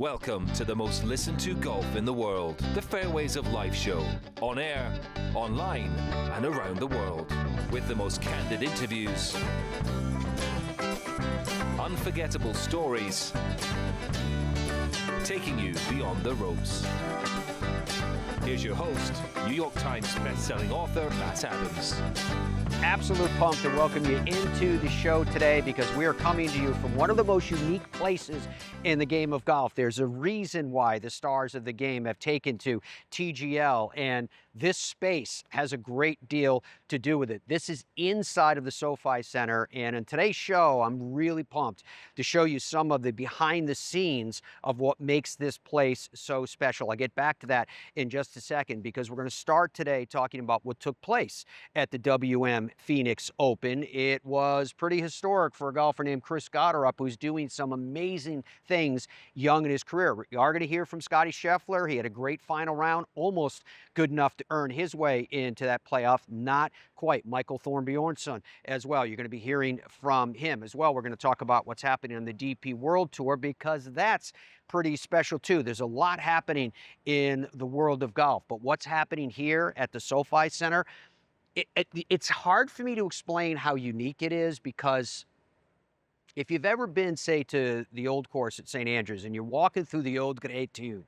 Welcome to the most listened to golf in the world, the Fairways of Life show, on air, online, and around the world, with the most candid interviews, unforgettable stories, taking you beyond the ropes. Here's your host, New York Times best-selling author, Matt Adams. Absolute pumped to welcome you into the show today because we are coming to you from one of the most unique places in the game of golf. There's a reason why the stars of the game have taken to TGL, and this space has a great deal to do with it. This is inside of the SoFi Center, and in today's show, I'm really pumped to show you some of the behind the scenes of what makes this place so special. I'll get back to that in just a second because we're going to start today talking about what took place at the WM Phoenix Open. It was pretty historic for a golfer named Chris Gotterup, who's doing some amazing things young in his career. You are going to hear from Scotty Scheffler. He had a great final round, almost good enough to earn his way into that playoff. Not quite. Michael Thornbjornsson as well. You're going to be hearing from him as well. We're going to talk about what's happening on the DP World Tour because that's pretty special too. There's a lot happening in the world of golf, but what's happening here at the SoFi Center, it's hard for me to explain how unique it is because if you've ever been, say, to the old course at St. Andrews and you're walking through the old Great Tune,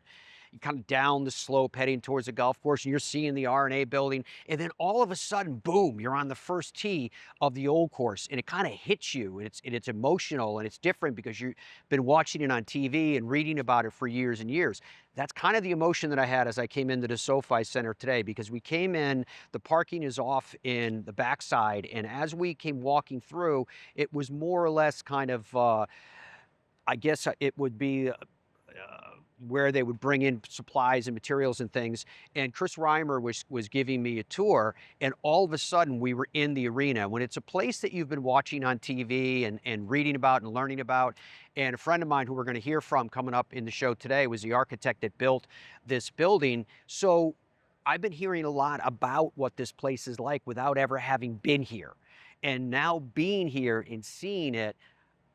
you come down the slope heading towards the golf course and you're seeing the R&A building, and then all of a sudden, boom, you're on the first tee of the old course, and it kind of hits you, and it's emotional, and it's different because you've been watching it on TV and reading about it for years and years. That's kind of the emotion that I had as I came into the SoFi Center today because we came in, the parking is off in the backside, and as we came walking through, it was more or less kind of, I guess it would be where they would bring in supplies and materials and things. And Chris Reimer was giving me a tour, and all of a sudden we were in the arena. When it's a place that you've been watching on TV and reading about and learning about, and a friend of mine who we're going to hear from coming up in the show today was the architect that built this building. So I've been hearing a lot about what this place is like without ever having been here. And now being here and seeing it,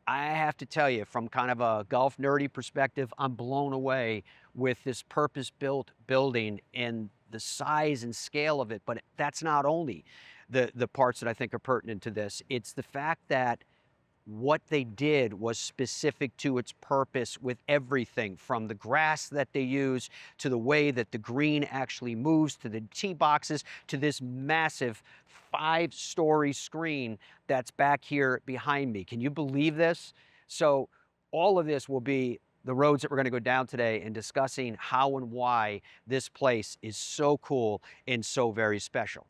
I have to tell you, from kind of a golf nerdy perspective, I'm blown away with this purpose-built building and the size and scale of it. But that's not only the parts that I think are pertinent to this. It's the fact that what they did was specific to its purpose with everything from the grass that they use to the way that the green actually moves to the tee boxes to this massive 5-story screen that's back here behind me. Can you believe this? So all of this will be the roads that we're going to go down today and discussing how and why this place is so cool and so very special.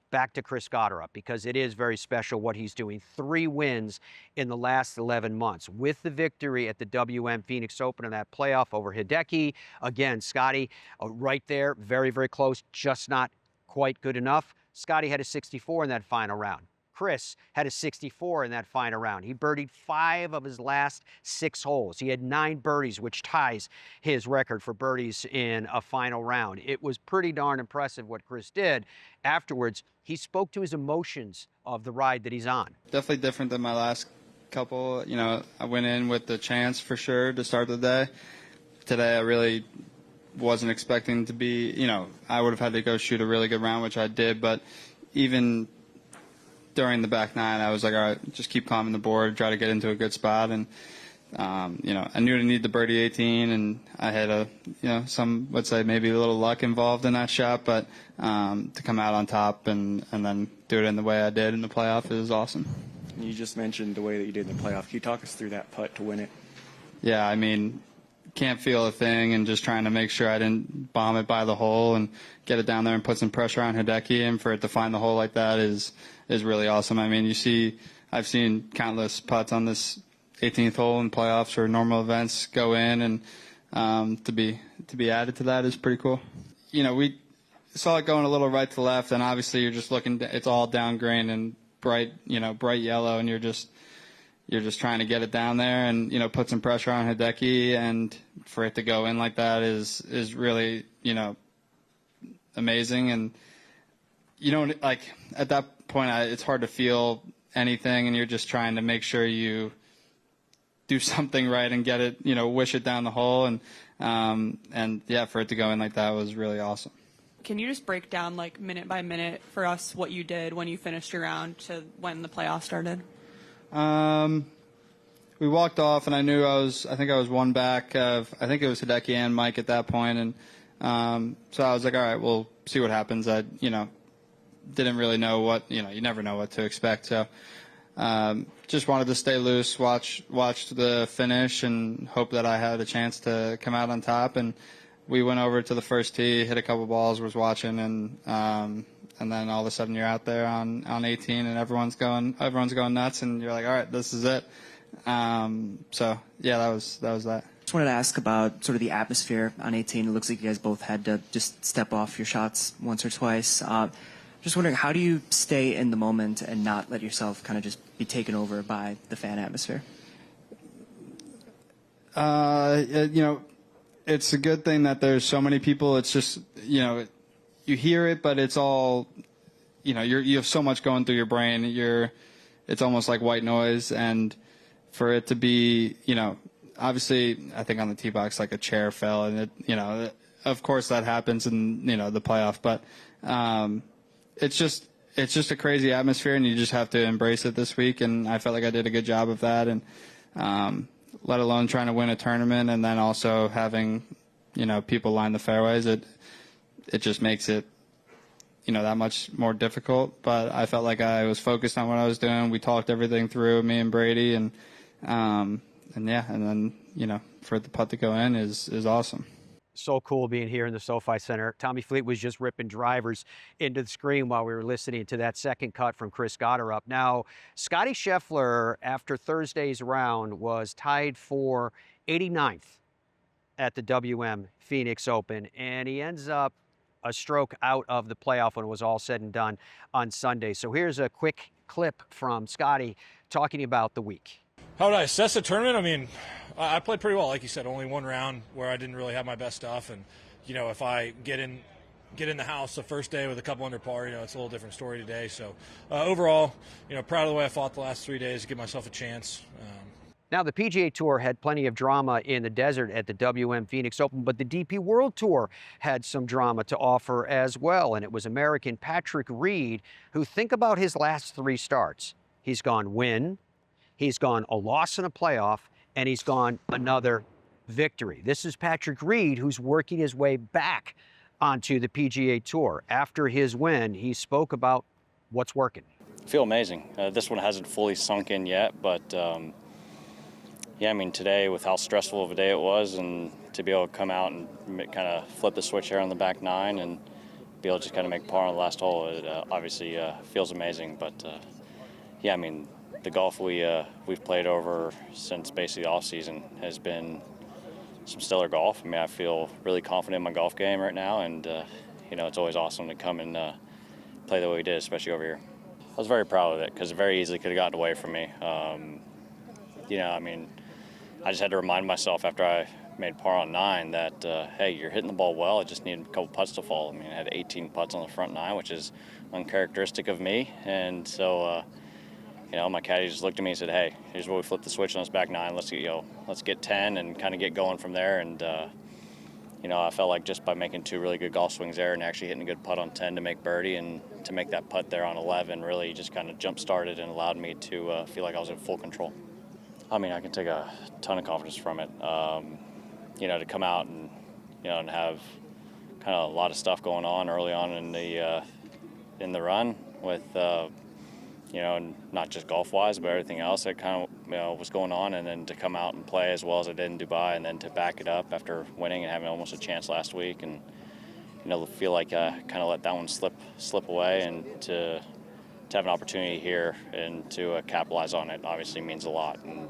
Back to Chris Gotterup, because it is very special what he's doing. 3 wins in the last 11 months with the victory at the WM Phoenix Open in that playoff over Hideki. Again, Scotty right there, very, very close, just not quite good enough. Scotty had a 64 in that final round. Chris had a 64 in that final round. He birdied 5 of his last 6 holes. He had 9 birdies, which ties his record for birdies in a final round. It was pretty darn impressive what Chris did. Afterwards, he spoke to his emotions of the ride that he's on. Definitely different than my last couple. You know, I went in with the chance for sure to start the day. Today, I really wasn't expecting to be, I would have had to go shoot a really good round, which I did, but even during the back 9, I was like, all right, just keep climbing the board, try to get into a good spot. And, I knew to need the birdie 18, and I had some would say maybe a little luck involved in that shot, but to come out on top and then do it in the way I did in the playoff is awesome. You just mentioned the way that you did in the playoff. Can you talk us through that putt to win it? Yeah, I mean, can't feel a thing, and just trying to make sure I didn't bomb it by the hole and get it down there and put some pressure on Hideki, and for it to find the hole like that is really awesome. I mean, I've seen countless putts on this 18th hole in playoffs or normal events go in, and to be added to that is pretty cool. We saw it going a little right to left, and obviously you're just looking, it's all down green and bright yellow, and you're just trying to get it down there and, put some pressure on Hideki, and for it to go in like that is really, amazing. And, like at that point, it's hard to feel anything, and you're just trying to make sure you do something right and get it, wish it down the hole. And yeah, for it to go in like that was really awesome. Can you just break down, like, minute by minute for us what you did when you finished your round to when the playoffs started? We walked off, and I knew I think I was one back of, I think it was Hideki and Mike at that point. And so I was like, all right, we'll see what happens. I, didn't really know what, you never know what to expect. So just wanted to stay loose, watch the finish, and hope that I had a chance to come out on top. And we went over to the first tee, hit a couple balls, was watching, and then all of a sudden you're out there on 18, and everyone's going nuts, and you're like, all right, this is it. So yeah, that was that. Just wanted to ask about sort of the atmosphere on 18. It looks like you guys both had to just step off your shots once or twice. Just wondering, how do you stay in the moment and not let yourself kind of just be taken over by the fan atmosphere? It's a good thing that there's so many people. It's just, you hear it, but it's all, you have so much going through your brain. It's almost like white noise. And for it to be, obviously, I think on the tee box, like a chair fell, and it, of course that happens in, the playoff, but, it's just a crazy atmosphere, and you just have to embrace it this week. And I felt like I did a good job of that. And, let alone trying to win a tournament, and then also having, people line the fairways, it just makes it, that much more difficult. But I felt like I was focused on what I was doing. We talked everything through, me and Brady, and then, for the putt to go in is awesome. So cool being here in the SoFi Center. Tommy Fleet was just ripping drivers into the screen while we were listening to that second cut from Chris Gotterup. Now, Scottie Scheffler, after Thursday's round, was tied for 89th at the WM Phoenix Open, and he ends up a stroke out of the playoff when it was all said and done on Sunday. So here's a quick clip from Scottie talking about the week. How would I assess the tournament? I mean, I played pretty well. Like you said, only one round where I didn't really have my best stuff. And, if I get in the house the first day with a couple under par, it's a little different story today. So overall, proud of the way I fought the last 3 days to give myself a chance. Now, the PGA Tour had plenty of drama in the desert at the WM Phoenix Open, but the DP World Tour had some drama to offer as well. And it was American Patrick Reed who, think about his last three starts. He's gone win, he's gone a loss in a playoff, and he's gone another victory. This is Patrick Reed, who's working his way back onto the PGA Tour. After his win, he spoke about what's working. I feel amazing. This one hasn't fully sunk in yet, but yeah, I mean, today with how stressful of a day it was, and to be able to come out and kind of flip the switch here on the back nine and be able to just kind of make par on the last hole, it obviously feels amazing. But yeah, I mean, the golf we've played over since basically off season has been some stellar golf. I mean, I feel really confident in my golf game right now, and it's always awesome to come and play the way we did, especially over here. I was very proud of it because it very easily could have gotten away from me. I mean, I just had to remind myself after I made par on 9 that, hey, you're hitting the ball well. I just needed a couple putts to fall. I mean, I had 18 putts on the front 9, which is uncharacteristic of me. And so, my caddy just looked at me and said, hey, here's where we flip the switch on this back 9. Let's get 10 and kind of get going from there. And, I felt like just by making 2 really good golf swings there and actually hitting a good putt on 10 to make birdie and to make that putt there on 11 really just kind of jump-started and allowed me to feel like I was in full control. I mean, I can take a ton of confidence from it. To come out and, and have kind of a lot of stuff going on early on in the run with, not just golf-wise, but everything else that kind of, was going on, and then to come out and play as well as I did in Dubai, and then to back it up after winning and having almost a chance last week, and, feel like I kind of let that one slip away, and to have an opportunity here and to capitalize on it obviously means a lot. And,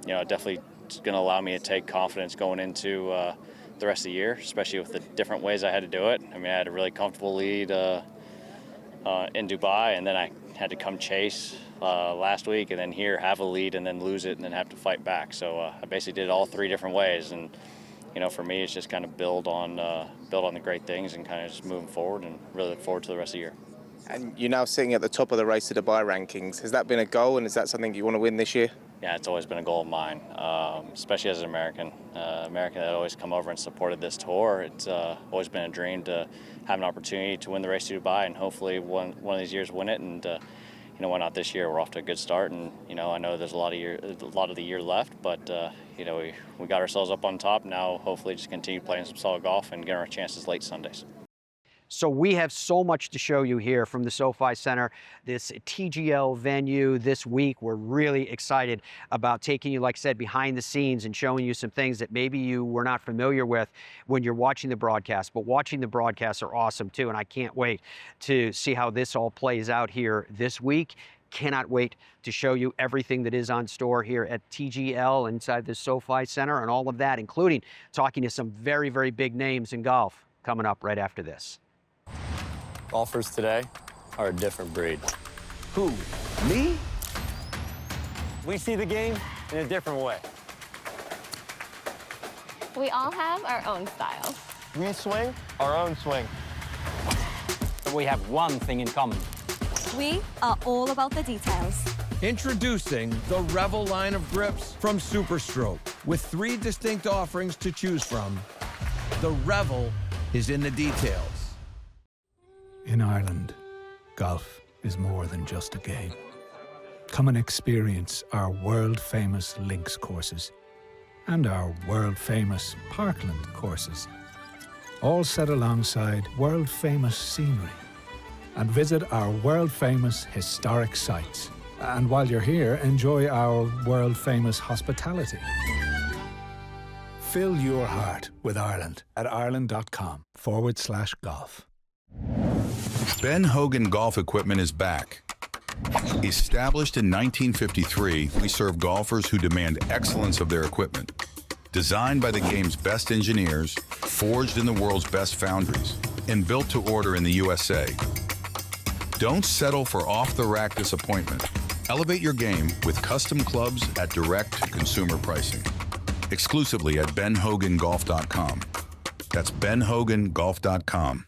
definitely it's going to allow me to take confidence going into the rest of the year, especially with the different ways I had to do it. I mean, I had a really comfortable lead in Dubai, and then I had to come chase last week, and then here have a lead and then lose it and then have to fight back. So I basically did it all 3 different ways. And, for me, it's just kind of build on the great things and kind of just moving forward, and really look forward to the rest of the year. And you're now sitting at the top of the Race to Dubai rankings. Has that been a goal, and is that something you want to win this year? yeah, it's always been a goal of mine, especially as an American. American that always come over and supported this tour. It's always been a dream to have an opportunity to win the race to Dubai, and hopefully one of these years win it. And why not this year? We're off to a good start, and I know there's a lot of the year left, but we got ourselves up on top. Now, hopefully, just continue playing some solid golf and getting our chances late Sundays. So we have so much to show you here from the SoFi Center, this TGL venue this week. We're really excited about taking you, like I said, behind the scenes and showing you some things that maybe you were not familiar with when you're watching the broadcast. But watching the broadcasts are awesome too, and I can't wait to see how this all plays out here this week. Cannot wait to show you everything that is on store here at TGL inside the SoFi Center and all of that, including talking to some very, very big names in golf coming up right after this. Golfers today are a different breed. Who? Me? We see the game in a different way. We all have our own style. We swing our own swing. But we have one thing in common. We are all about the details. Introducing the Revel line of grips from Superstroke. With 3 distinct offerings to choose from, the Revel is in the details. In Ireland, golf is more than just a game. Come and experience our world-famous links courses and our world-famous parkland courses, all set alongside world-famous scenery. And visit our world-famous historic sites. And while you're here, enjoy our world-famous hospitality. Fill your heart with Ireland at ireland.com/golf. Ben Hogan Golf Equipment is back. Established in 1953, we serve golfers who demand excellence of their equipment. Designed by the game's best engineers, forged in the world's best foundries, and built to order in the USA. Don't settle for off-the-rack disappointment. Elevate your game with custom clubs at direct consumer pricing. Exclusively at benhogangolf.com. That's benhogangolf.com.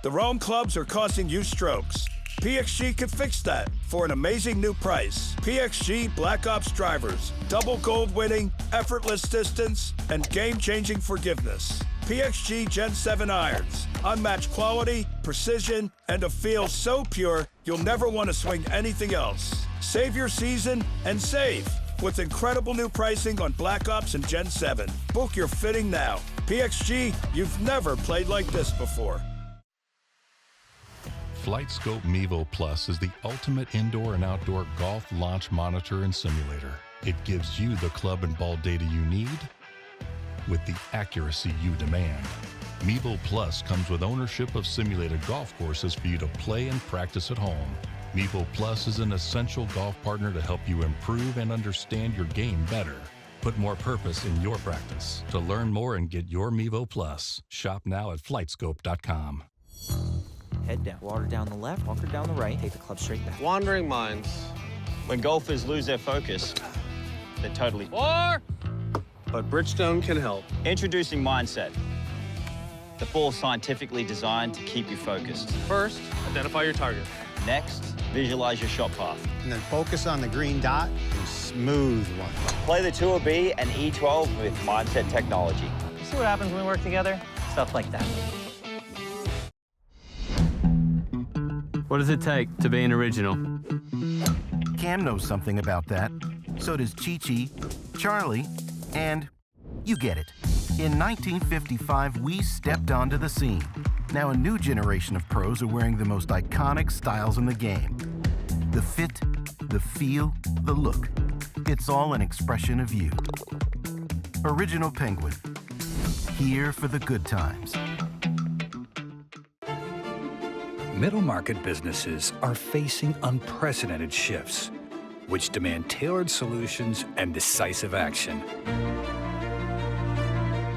The Rome clubs are causing you strokes. PXG can fix that for an amazing new price. PXG Black Ops drivers, double gold winning, effortless distance, and game-changing forgiveness. PXG Gen 7 irons, unmatched quality, precision, and a feel so pure you'll never want to swing anything else. Save your season and save with incredible new pricing on Black Ops and Gen 7. Book your fitting now. PXG, you've never played like this before. FlightScope Mevo Plus is the ultimate indoor and outdoor golf launch monitor and simulator. It gives you the club and ball data you need with the accuracy you demand. Mevo Plus comes with ownership of simulated golf courses for you to play and practice at home. Mevo Plus is an essential golf partner to help you improve and understand your game better. Put more purpose in your practice. To learn more and get your Mevo Plus, shop now at flightscope.com. Head down, water down the left, bunker down the right, take the club straight back. Wandering minds. When golfers lose their focus, they're totally... But Bridgestone can help. Introducing Mindset. The ball scientifically designed to keep you focused. First, identify your target. Next, visualize your shot path. And then focus on the green dot and smooth one. Play the Tour B and E12 with Mindset technology. You see what happens when we work together? Stuff like that. What does it take to be an original? Cam knows something about that. So does Chi-Chi, Charlie, and you get it. In 1955, we stepped onto the scene. Now a new generation of pros are wearing the most iconic styles in the game. The fit, the feel, the look. It's all an expression of you. Original Penguin. Here for the good times. Middle market businesses are facing unprecedented shifts, which demand tailored solutions and decisive action.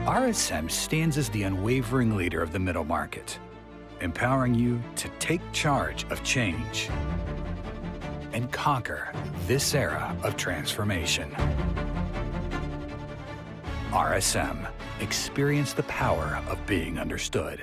RSM stands as the unwavering leader of the middle market, empowering you to take charge of change and conquer this era of transformation. RSM. Experience the power of being understood.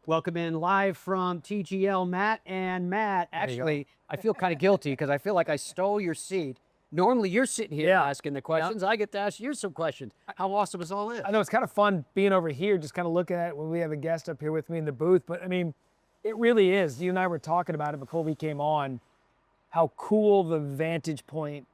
Welcome in live from TGL, Matt. And Matt, actually, I feel kind of guilty because I feel like I stole your seat. Normally, you're sitting here asking the questions. I get to ask you some questions. How awesome is all this? I know it's kind of fun being over here, just kind of looking at it when we have a guest up here with me in the booth. But I mean, it really is. You and I were talking about it before we came on, how cool the vantage point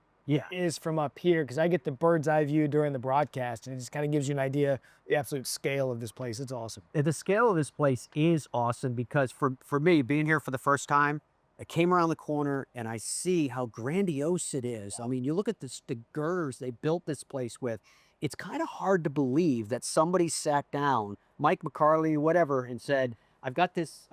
is from up here, because I get the bird's eye view during the broadcast, and it just kind of gives you an idea the absolute scale of this place. It's awesome. The scale of this place is awesome because for me, being here for the first time, I came around the corner and I see how grandiose it is. I mean, you look at the girders they built this place with. It's kind of hard to believe that somebody sat down, Mike McCarley, whatever, and said, I've got this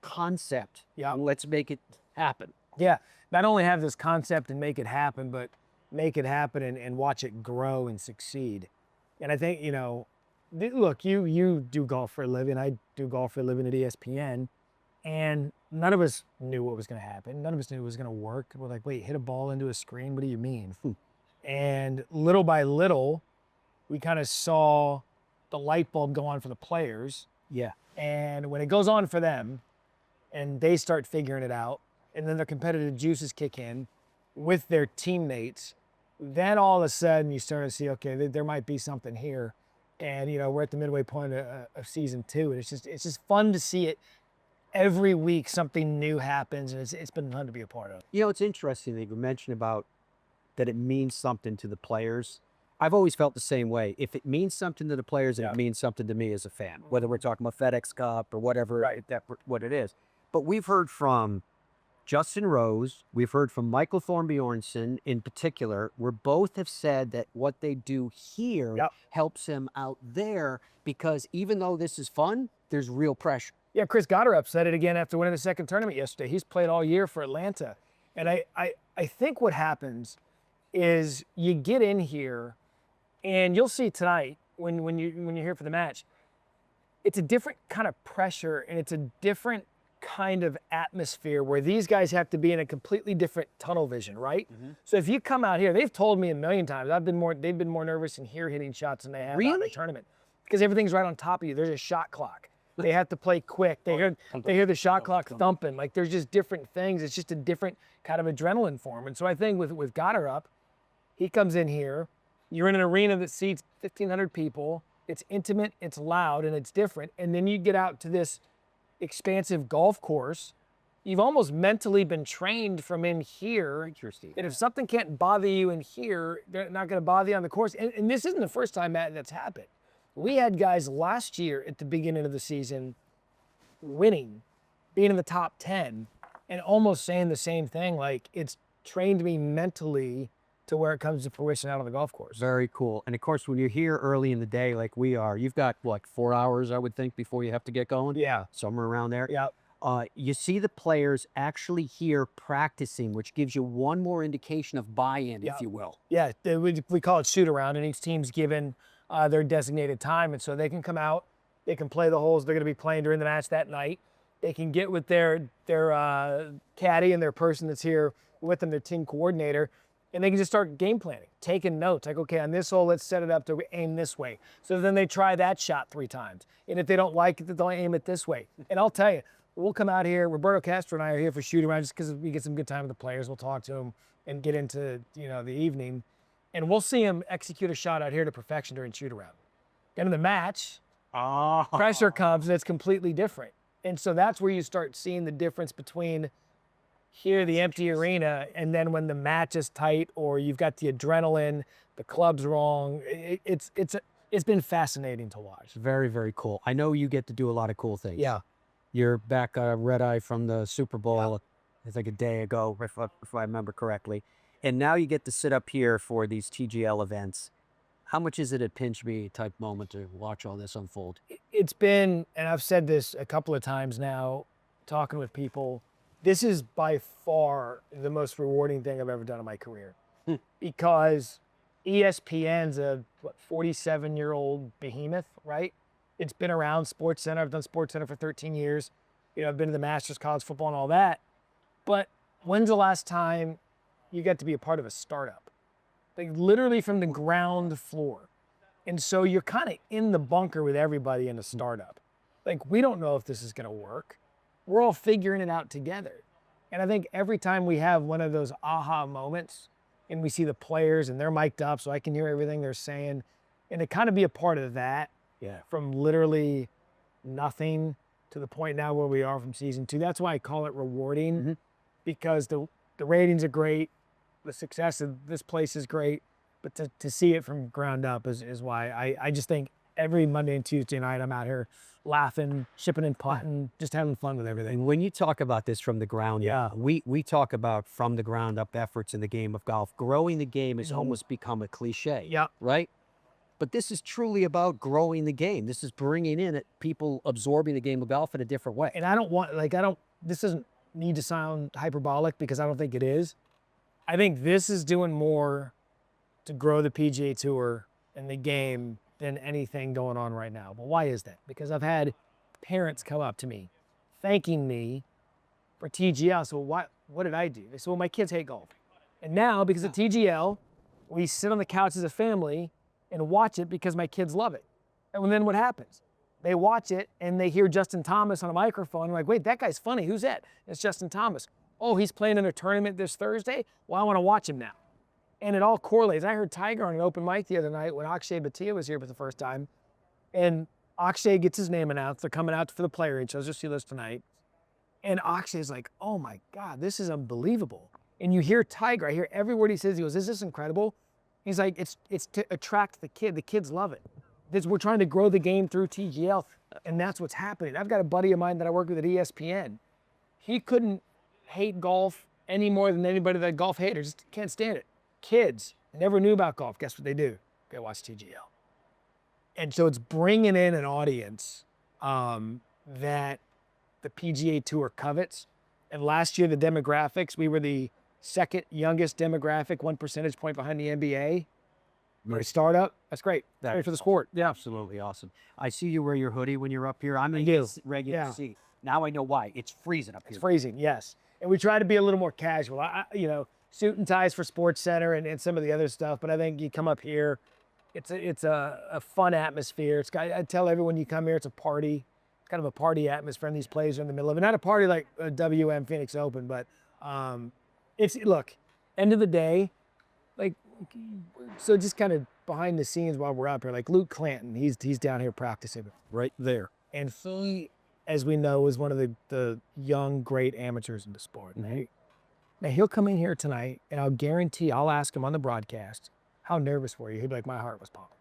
concept. Let's make it happen. Yeah, not only have this concept and make it happen, but make it happen and watch it grow and succeed. And I think, you know, look, you do golf for a living. I do golf for a living at ESPN. And none of us knew what was going to happen. None of us knew it was going to work. We're like, wait, hit a ball into a screen? What do you mean? And little by little, we kind of saw the light bulb go on for the players. Yeah. And when it goes on for them and they start figuring it out, and then their competitive juices kick in with their teammates, then all of a sudden you start to see, okay, there might be something here. And, you know, we're at the midway point of season 2. And it's just fun to see it. Every week something new happens, and it's been fun to be a part of. You know, it's interesting that you mentioned about that it means something to the players. I've always felt the same way. If it means something to the players, it means something to me as a fan, whether we're talking about FedEx Cup or whatever, what it is. But we've heard from Justin Rose, we've heard from Michael Thornbjornsson in particular, where both have said that what they do here helps him out there, because even though this is fun, there's real pressure. Yeah, Chris Gotterup said it again after winning the second tournament yesterday. He's played all year for Atlanta. And I think what happens is you get in here, and you'll see tonight when you're here for the match, it's a different kind of pressure, and it's a different kind of atmosphere where these guys have to be in a completely different tunnel vision, right? So if you come out here, they've told me a million times, they've been more nervous in here hitting shots than they have out in the tournament, because everything's right on top of you. There's a shot clock. They have to play quick. They hear the shot clock thumping. Like, there's just different things. It's just a different kind of adrenaline for him. And so I think with Gotterup, he comes in here. You're in an arena that seats 1,500 people. It's intimate, it's loud, and it's different. And then you get out to this expansive golf course. You've almost mentally been trained from in here. Interesting. And if something can't bother you in here, they're not going to bother you on the course. And this isn't the first time, Matt, that's happened. We had guys last year at the beginning of the season winning, being in the top 10, and almost saying the same thing. Like, it's trained me mentally to where it comes to fruition out on the golf course. Very cool. And of course, when you're here early in the day like we are, you've got, like, 4 hours, I would think, before you have to get going? Yeah. Somewhere around there? Yeah. You see the players actually here practicing, which gives you one more indication of buy-in, if you will. Yeah, we call it shoot-around, and each team's given their designated time, and so they can come out, they can play the holes they're going to be playing during the match that night. They can get with their caddy and their person that's here with them, their team coordinator, and they can just start game planning, taking notes. Like, okay, on this hole, let's set it up to aim this way. So then they try that shot 3 times, and if they don't like it, they'll aim it this way. And I'll tell you, we'll come out here. Roberto Castro and I are here for shoot-around just because we get some good time with the players. We'll talk to them and get into the evening. And we'll see him execute a shot out here to perfection during shoot-around. Then in the match, pressure comes, and it's completely different. And so that's where you start seeing the difference between here, the empty arena, and then when the match is tight or you've got the adrenaline, the club's wrong. It's been fascinating to watch. Very, very cool. I know you get to do a lot of cool things. Yeah. You're back red eye from the Super Bowl, I think a day ago, if I remember correctly. And now you get to sit up here for these TGL events. How much is it a pinch me type moment to watch all this unfold? It's been, and I've said this a couple of times now, talking with people, this is by far the most rewarding thing I've ever done in my career. Because ESPN's a 47-year-old behemoth, right? It's been around Sports Center. I've done Sports Center for 13 years. I've been to the Masters, college football, and all that. But when's the last time you got to be a part of a startup? Like, literally from the ground floor. And so you're kind of in the bunker with everybody in a startup. Like, we don't know if this is going to work. We're all figuring it out together. And I think every time we have one of those aha moments and we see the players and they're mic'd up so I can hear everything they're saying, and to kind of be a part of that, from literally nothing to the point now where we are from season 2, that's why I call it rewarding, because the ratings are great, the success of this place is great, but to see it from ground up is why I just think every Monday and Tuesday night I'm out here laughing, shipping and putting, just having fun with everything. And when you talk about this from the ground up, we talk about from the ground up efforts in the game of golf. Growing the game has almost become a cliche, right? But this is truly about growing the game. This is bringing in people absorbing the game of golf in a different way. And I don't want, this doesn't need to sound hyperbolic because I don't think it is. I think this is doing more to grow the PGA Tour and the game than anything going on right now. But why is that? Because I've had parents come up to me thanking me for TGL. So what did I do? They said, well, my kids hate golf. And now, because of TGL, we sit on the couch as a family and watch it because my kids love it. And then what happens? They watch it and they hear Justin Thomas on a microphone. I'm like, wait, that guy's funny. Who's that? It's Justin Thomas. Oh, he's playing in a tournament this Thursday? Well, I want to watch him now. And it all correlates. I heard Tiger on an open mic the other night when Akshay Bhatia was here for the first time. And Akshay gets his name announced. They're coming out for the player intros. You'll see those tonight. And Akshay's like, oh my God, this is unbelievable. And you hear Tiger, I hear every word he says. He goes, is this incredible? He's like, it's to attract the kid. The kids love it. We're trying to grow the game through TGL, and that's what's happening. I've got a buddy of mine that I work with at ESPN. He couldn't hate golf any more than anybody that golf haters. Just can't stand it. Kids never knew about golf. Guess what they do? Go watch TGL. And so it's bringing in an audience that the PGA Tour covets. And last year, the demographics, we were the second youngest demographic, 1 percentage point behind the NBA. For a startup, that's great. Great for the sport. Yeah. Absolutely awesome. I see you wear your hoodie when you're up here. I'm in regular seat. Now I know why. It's freezing up here. It's freezing, yes. And we try to be a little more casual. Suit and ties for Sports Center and some of the other stuff. But I think you come up here, it's a fun atmosphere. I tell everyone you come here, it's a party. It's kind of a party atmosphere, and these plays are in the middle of it. Not a party like a WM Phoenix Open, but look, end of the day, so just kind of behind the scenes while we're up here, like Luke Clanton, he's down here practicing right there. And he, as we know, is one of the young, great amateurs in the sport. Now he'll come in here tonight, and I'll guarantee I'll ask him on the broadcast, how nervous were you? He'll be like, my heart was pumping.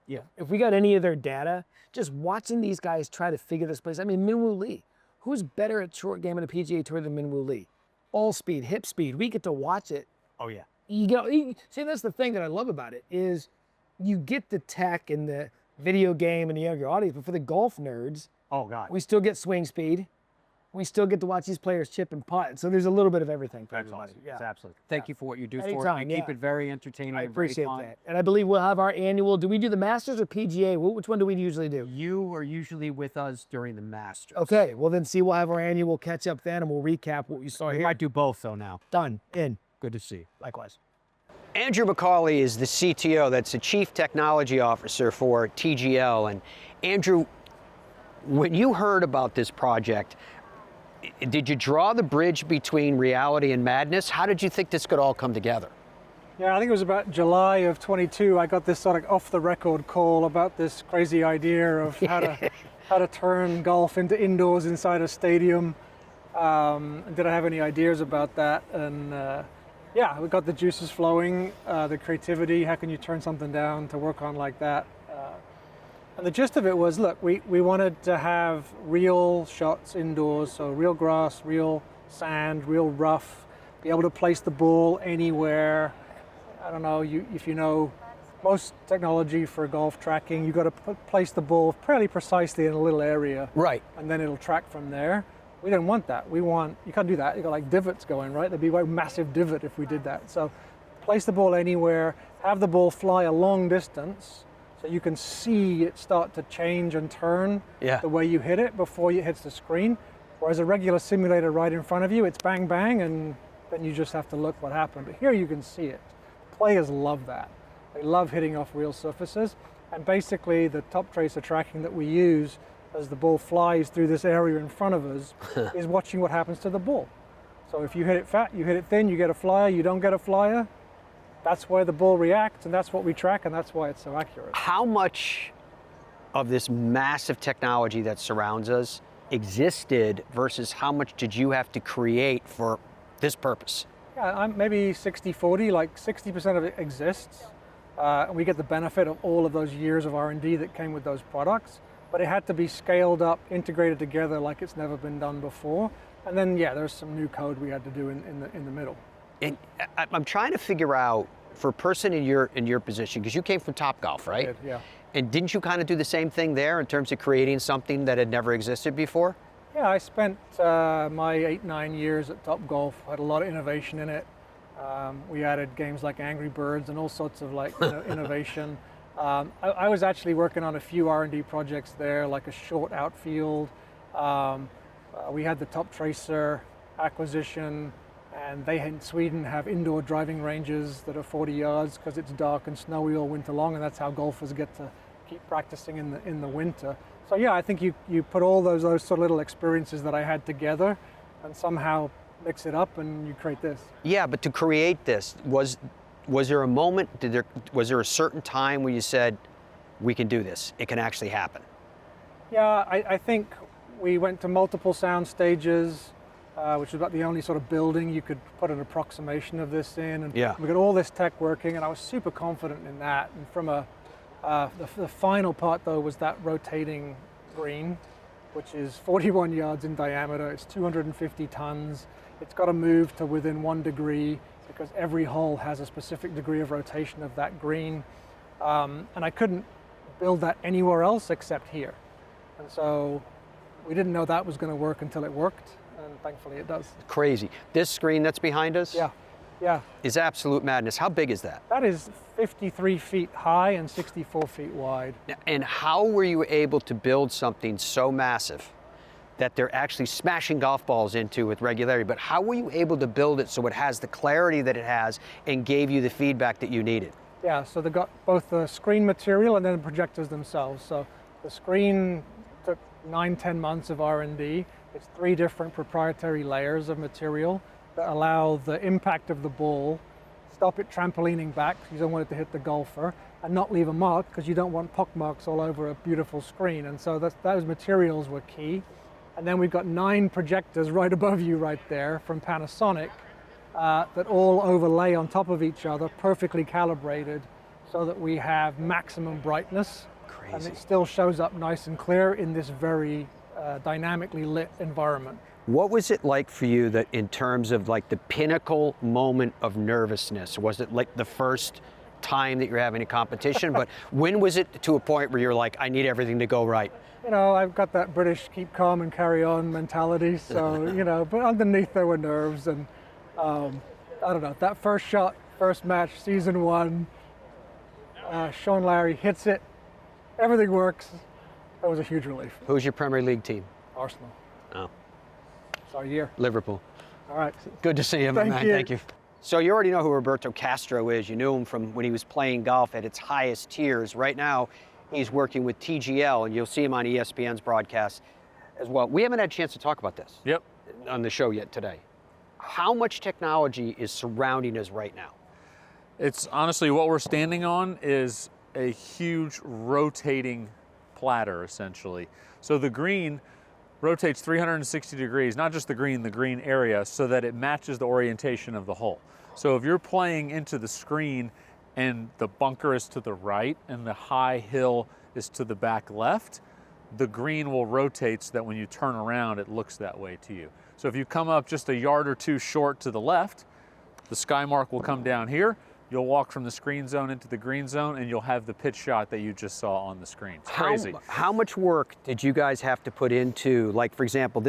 Yeah. If we got any of their data, just watching these guys try to figure this place. I mean, Minwoo Lee, who's better at short game of the PGA Tour than Minwoo Lee? All speed, hip speed. We get to watch it. Oh yeah. See, that's the thing that I love about it is you get the tech and the video game and the younger audience, but for the golf nerds, oh God, we still get swing speed. We still get to watch these players chip and putt. So there's a little bit of everything for everybody. Yeah. Absolutely. Thank you for what you do Anytime, for it. You keep it very entertaining. I appreciate that. And I believe we'll have our annual, do we do the Masters or PGA? Which one do we usually do? You are usually with us during the Masters. Okay, well then we'll have our annual catch up then and we'll recap what you saw here. We might do both though now. Done, in. Good to see you. Likewise. Andrew McCauley is the CTO, that's the Chief Technology Officer for TGL. And Andrew, when you heard about this project, did you draw the bridge between reality and madness? How did you think this could all come together? Yeah, I think it was about July of 22. I got this sort of off-the-record call about this crazy idea of how to turn golf into indoors inside a stadium. Did I have any ideas about that? And yeah, we got the juices flowing, the creativity. How can you turn something down to work on like that? And the gist of it was, look, we wanted to have real shots indoors, so real grass, real sand, real rough, be able to place the ball anywhere. I don't know, if you know most technology for golf tracking, you've got to place the ball fairly precisely in a little area. Right. And then it'll track from there. We don't want that. You can't do that. You've got like divots going, right? There'd be a massive divot if we did that. So place the ball anywhere, have the ball fly a long distance, so you can see it start to change and turn the way you hit it before it hits the screen. Whereas a regular simulator right in front of you, it's bang, bang, and then you just have to look what happened. But here you can see it. Players love that. They love hitting off real surfaces. And basically the top tracer tracking that we use as the ball flies through this area in front of us is watching what happens to the ball. So if you hit it fat, you hit it thin, you get a flyer, you don't get a flyer, that's where the ball reacts, and that's what we track, and that's why it's so accurate. How much of this massive technology that surrounds us existed versus how much did you have to create for this purpose? Yeah, I'm maybe 60-40, like 60% of it exists. And we get the benefit of all of those years of R&D that came with those products, but it had to be scaled up, integrated together like it's never been done before. And then, yeah, there's some new code we had to do in the middle. And I'm trying to figure out, for a person in your position, because you came from Topgolf, right? I did, yeah. And didn't you kind of do the same thing there in terms of creating something that had never existed before? Yeah, I spent my 8-9 years at Topgolf, had a lot of innovation in it. We added games like Angry Birds and all sorts of innovation. I was actually working on a few R&D projects there, like a short outfield. We had the Top Tracer acquisition, and they in Sweden have indoor driving ranges that are 40 yards because it's dark and snowy all winter long, and that's how golfers get to keep practicing in the winter. So yeah, I think you put all those sort of little experiences that I had together and somehow mix it up and you create this. Yeah, but to create this, was there a moment, was there a certain time where you said, we can do this, it can actually happen? Yeah, I think we went to multiple sound stages, which was about the only sort of building you could put an approximation of this in. And yeah. We got all this tech working, and I was super confident in that. And from the final part, though, was that rotating green, which is 41 yards in diameter. It's 250 tons. It's got to move to within 1 degree because every hole has a specific degree of rotation of that green. And I couldn't build that anywhere else except here. And so we didn't know that was going to work until it worked, and thankfully it does. Crazy. This screen that's behind us? Yeah. Is absolute madness. How big is that? That is 53 feet high and 64 feet wide. And how were you able to build something so massive that they're actually smashing golf balls into with regularity, but how were you able to build it so it has the clarity that it has and gave you the feedback that you needed? Yeah, so they got both the screen material and then the projectors themselves. So the screen took 9-10 months of R&D. It's 3 different proprietary layers of material that allow the impact of the ball, stop it trampolining back, because you don't want it to hit the golfer, and not leave a mark, because you don't want pock marks all over a beautiful screen. And so those materials were key. And then we've got 9 projectors right above you right there from Panasonic that all overlay on top of each other, perfectly calibrated, so that we have maximum brightness. Crazy. And it still shows up nice and clear in this very dynamically lit environment. What was it like for you that in terms of like the pinnacle moment of nervousness? Was it like the first time that you're having a competition? But when was it to a point where you're like, I need everything to go right? You know, I've got that British keep calm and carry on mentality. So, you know, but underneath there were nerves. And I don't know, that first shot, first match, season 1, Sean Larry hits it, everything works. That was a huge relief. Who's your Premier League team? Arsenal. Oh. It's our year. Liverpool. All right. Good to see you, my man. Thank you. So you already know who Roberto Castro is. You knew him from when he was playing golf at its highest tiers. Right now, he's working with TGL, and you'll see him on ESPN's broadcast as well. We haven't had a chance to talk about this on the show yet today. How much technology is surrounding us right now? It's honestly what we're standing on is a huge rotating platter, essentially. So the green rotates 360 degrees, not just the green area, so that it matches the orientation of the hole. So if you're playing into the screen and the bunker is to the right and the high hill is to the back left, the green will rotate so that when you turn around, it looks that way to you. So if you come up just a yard or 2 short to the left, the sky mark will come down here. You'll walk from the screen zone into the green zone, and you'll have the pitch shot that you just saw on the screen. It's crazy. How much work did you guys have to put into, like, for example,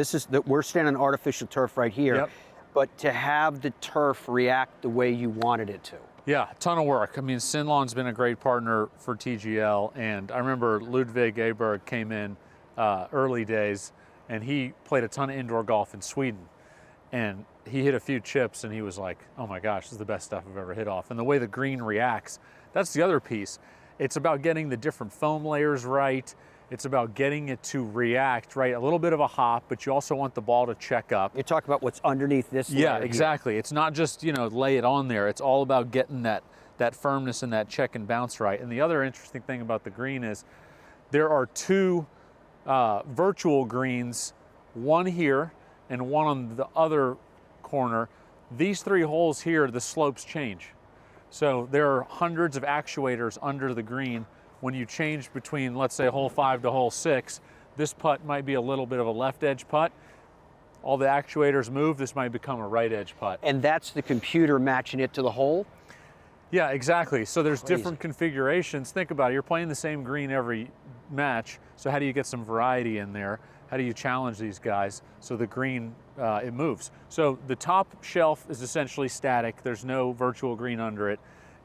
we're standing on artificial turf right here, but to have the turf react the way you wanted it to? Yeah, a ton of work. I mean, Sinlon's been a great partner for TGL, and I remember Ludwig Aberg came in early days, and he played a ton of indoor golf in Sweden. And he hit a few chips and he was like, oh my gosh, this is the best stuff I've ever hit off. And the way the green reacts, that's the other piece. It's about getting the different foam layers right It's about getting it to react, right? A little bit of a hop, but you also want the ball to check up. You talk about what's underneath this Yeah, layer exactly. It's not just, lay it on there. It's all about getting that firmness and that check and bounce right. And the other interesting thing about the green is there are two virtual greens, one here and one on the other corner. These 3 holes here, the slopes change. So there are hundreds of actuators under the green. When you change between, let's say, hole 5 to hole 6, this putt might be a little bit of a left edge putt. All the actuators move, this might become a right edge putt. And that's the computer matching it to the hole? Yeah, exactly. So there's Crazy. different configurations. Think about it, you're playing the same green every match, so how do you get some variety in there? How do you challenge these guys so the green, it moves? So the top shelf is essentially static. There's no virtual green under it.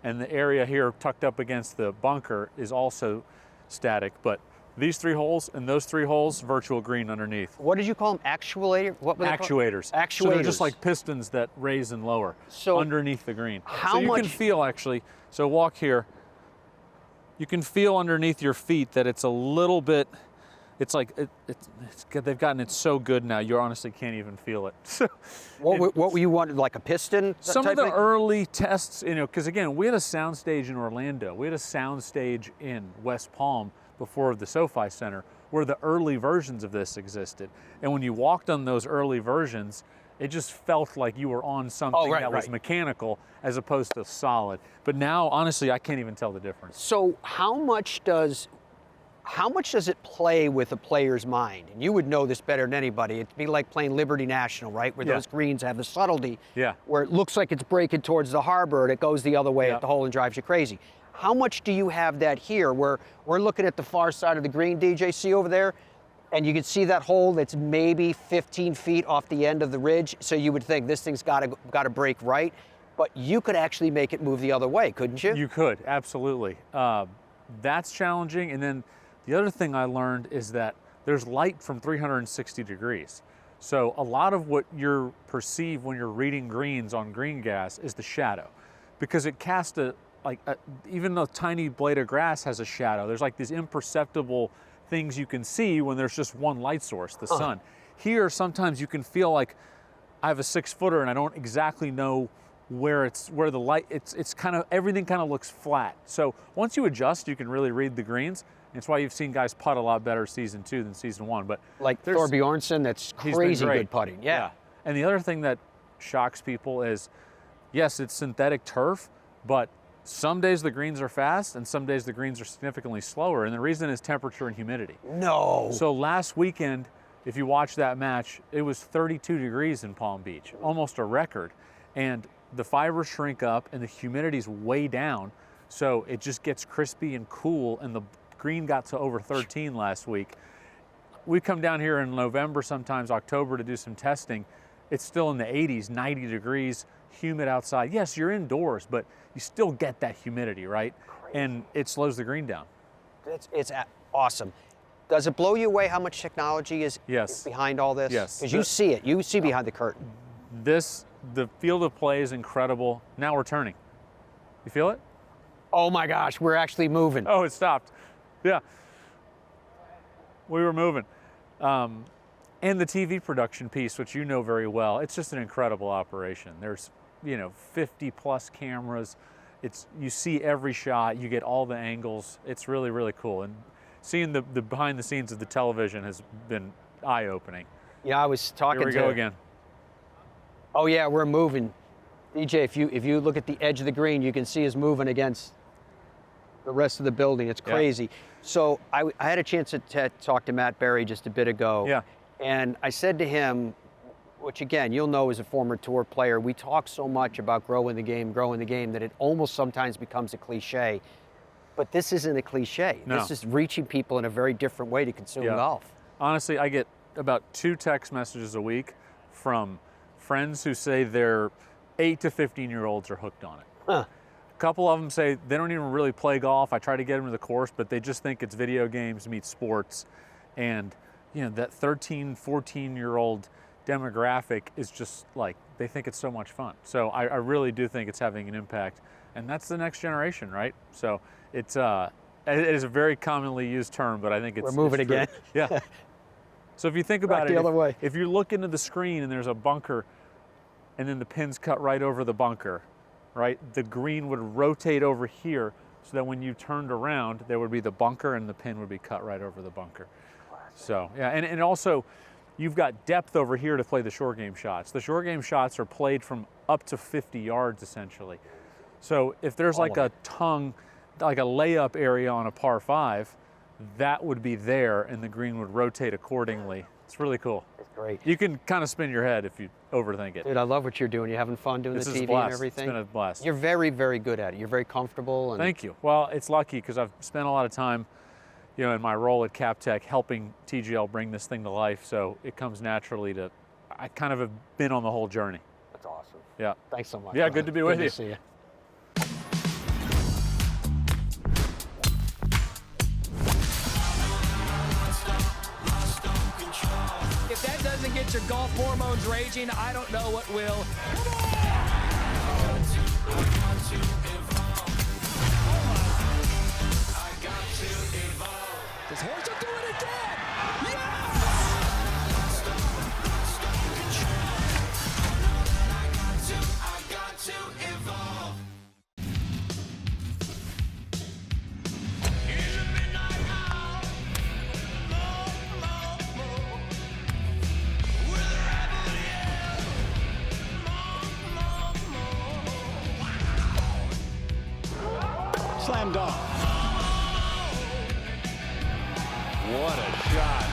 And the area here tucked up against the bunker is also static. But these 3 holes and those 3 holes, virtual green underneath. What did you call them? Actuator? What were they called? Actuators. Actuators. So they're just like pistons that raise and lower underneath the green. How so you much? can feel actually, so walk here, you can feel underneath your feet that it's a little bit, it's like, they've gotten it so good now, you honestly can't even feel it. What were you wanting, like a piston? Some of type the thing? early tests, because again, we had a sound stage in Orlando. We had a sound stage in West Palm before the SoFi Center, where the early versions of this existed. And when you walked on those early versions, it just felt like you were on something that was mechanical as opposed to solid. But now, honestly, I can't even tell the difference. So how much does it play with a player's mind? And you would know this better than anybody. It'd be like playing Liberty National, right? Where those greens have the subtlety, where it looks like it's breaking towards the harbor and it goes the other way at the hole and drives you crazy. How much do you have that here, where we're looking at the far side of the green, DJ, see over there? And you can see that hole that's maybe 15 feet off the end of the ridge. So you would think this thing's got to break right. But you could actually make it move the other way, couldn't you? You could, absolutely. That's challenging. And then the other thing I learned is that there's light from 360 degrees. So a lot of what you perceive when you're reading greens on green gas is the shadow, because it casts even a tiny blade of grass has a shadow. There's like these imperceptible things you can see when there's just one light source, the sun. Here, sometimes you can feel like I have a 6-footer and I don't exactly know where the light, it's kind of, everything kind of looks flat. So once you adjust, you can really read the greens. It's why you've seen guys putt a lot better season 2 than season 1. But like Thor Bjornsson, that's crazy good putting. Yeah. And the other thing that shocks people is, yes, it's synthetic turf, but some days the greens are fast and some days the greens are significantly slower. And the reason is temperature and humidity. No. So last weekend, if you watch that match, it was 32 degrees in Palm Beach, almost a record. And the fibers shrink up and the humidity's way down. So it just gets crispy and cool, and the green got to over 13 last week. We come down here in November, sometimes October, to do some testing. It's still in the 80s, 90 degrees, humid outside. Yes, you're indoors, but you still get that humidity, right? Crazy. And it slows the green down. It's awesome. Does it blow you away how much technology is behind all this? Yes. Because you see it. You see behind the curtain. The field of play is incredible. Now we're turning. You feel it? Oh my gosh, we're actually moving. Oh, it stopped. Yeah. We were moving. And the TV production piece, which you know very well, it's just an incredible operation. There's, 50 plus cameras. You see every shot, you get all the angles. It's really, really cool. And seeing the behind the scenes of the television has been eye-opening. Yeah, I was talking to... Here we go again. Oh yeah, we're moving. DJ, if you look at the edge of the green, you can see us moving against the rest of the building. It's crazy. Yeah. So I had a chance to talk to Matt Berry just a bit ago. Yeah. And I said to him, which again, you'll know as a former tour player, we talk so much about growing the game, that it almost sometimes becomes a cliche. But this isn't a cliche. No. This is reaching people in a very different way to consume golf. Honestly, I get about 2 text messages a week from friends who say their 8 to 15-year-olds are hooked on it. Huh. A couple of them say they don't even really play golf. I try to get them to the course, but they just think it's video games meets sports. And that 13, 14-year-old demographic is just like, they think it's so much fun. So I really do think it's having an impact. And that's the next generation, right? So it's, It is a very commonly used term, but I think it's We're moving it's true. again. Yeah. So if you think about Right it, the other way. if you look into the screen and there's a bunker, and then the pin's cut right over the bunker, right? The green would rotate over here, so that when you turned around, there would be the bunker and the pin would be cut right over the bunker. So yeah, and also, you've got depth over here to play the short game shots. The short game shots are played from up to 50 yards essentially. So if there's like a tongue, like a layup area on a par 5, that would be there and the green would rotate accordingly. It's really cool. It's great. You can kind of spin your head if you overthink it. Dude, I love what you're doing. You're having fun doing This the is a TV blast. and everything. It's been a blast. You're very, very good at it. You're very comfortable. And Thank you. Well, it's lucky because I've spent a lot of time, you know, in my role at CapTech helping TGL bring this thing to life. So it comes naturally to, I kind of have been on the whole journey. That's awesome. Yeah. Thanks so much. Yeah, good to be with you. Good to see you. If that doesn't get your golf hormones raging, I don't know what will. This horse will do it again! Slam dunk. What a shot.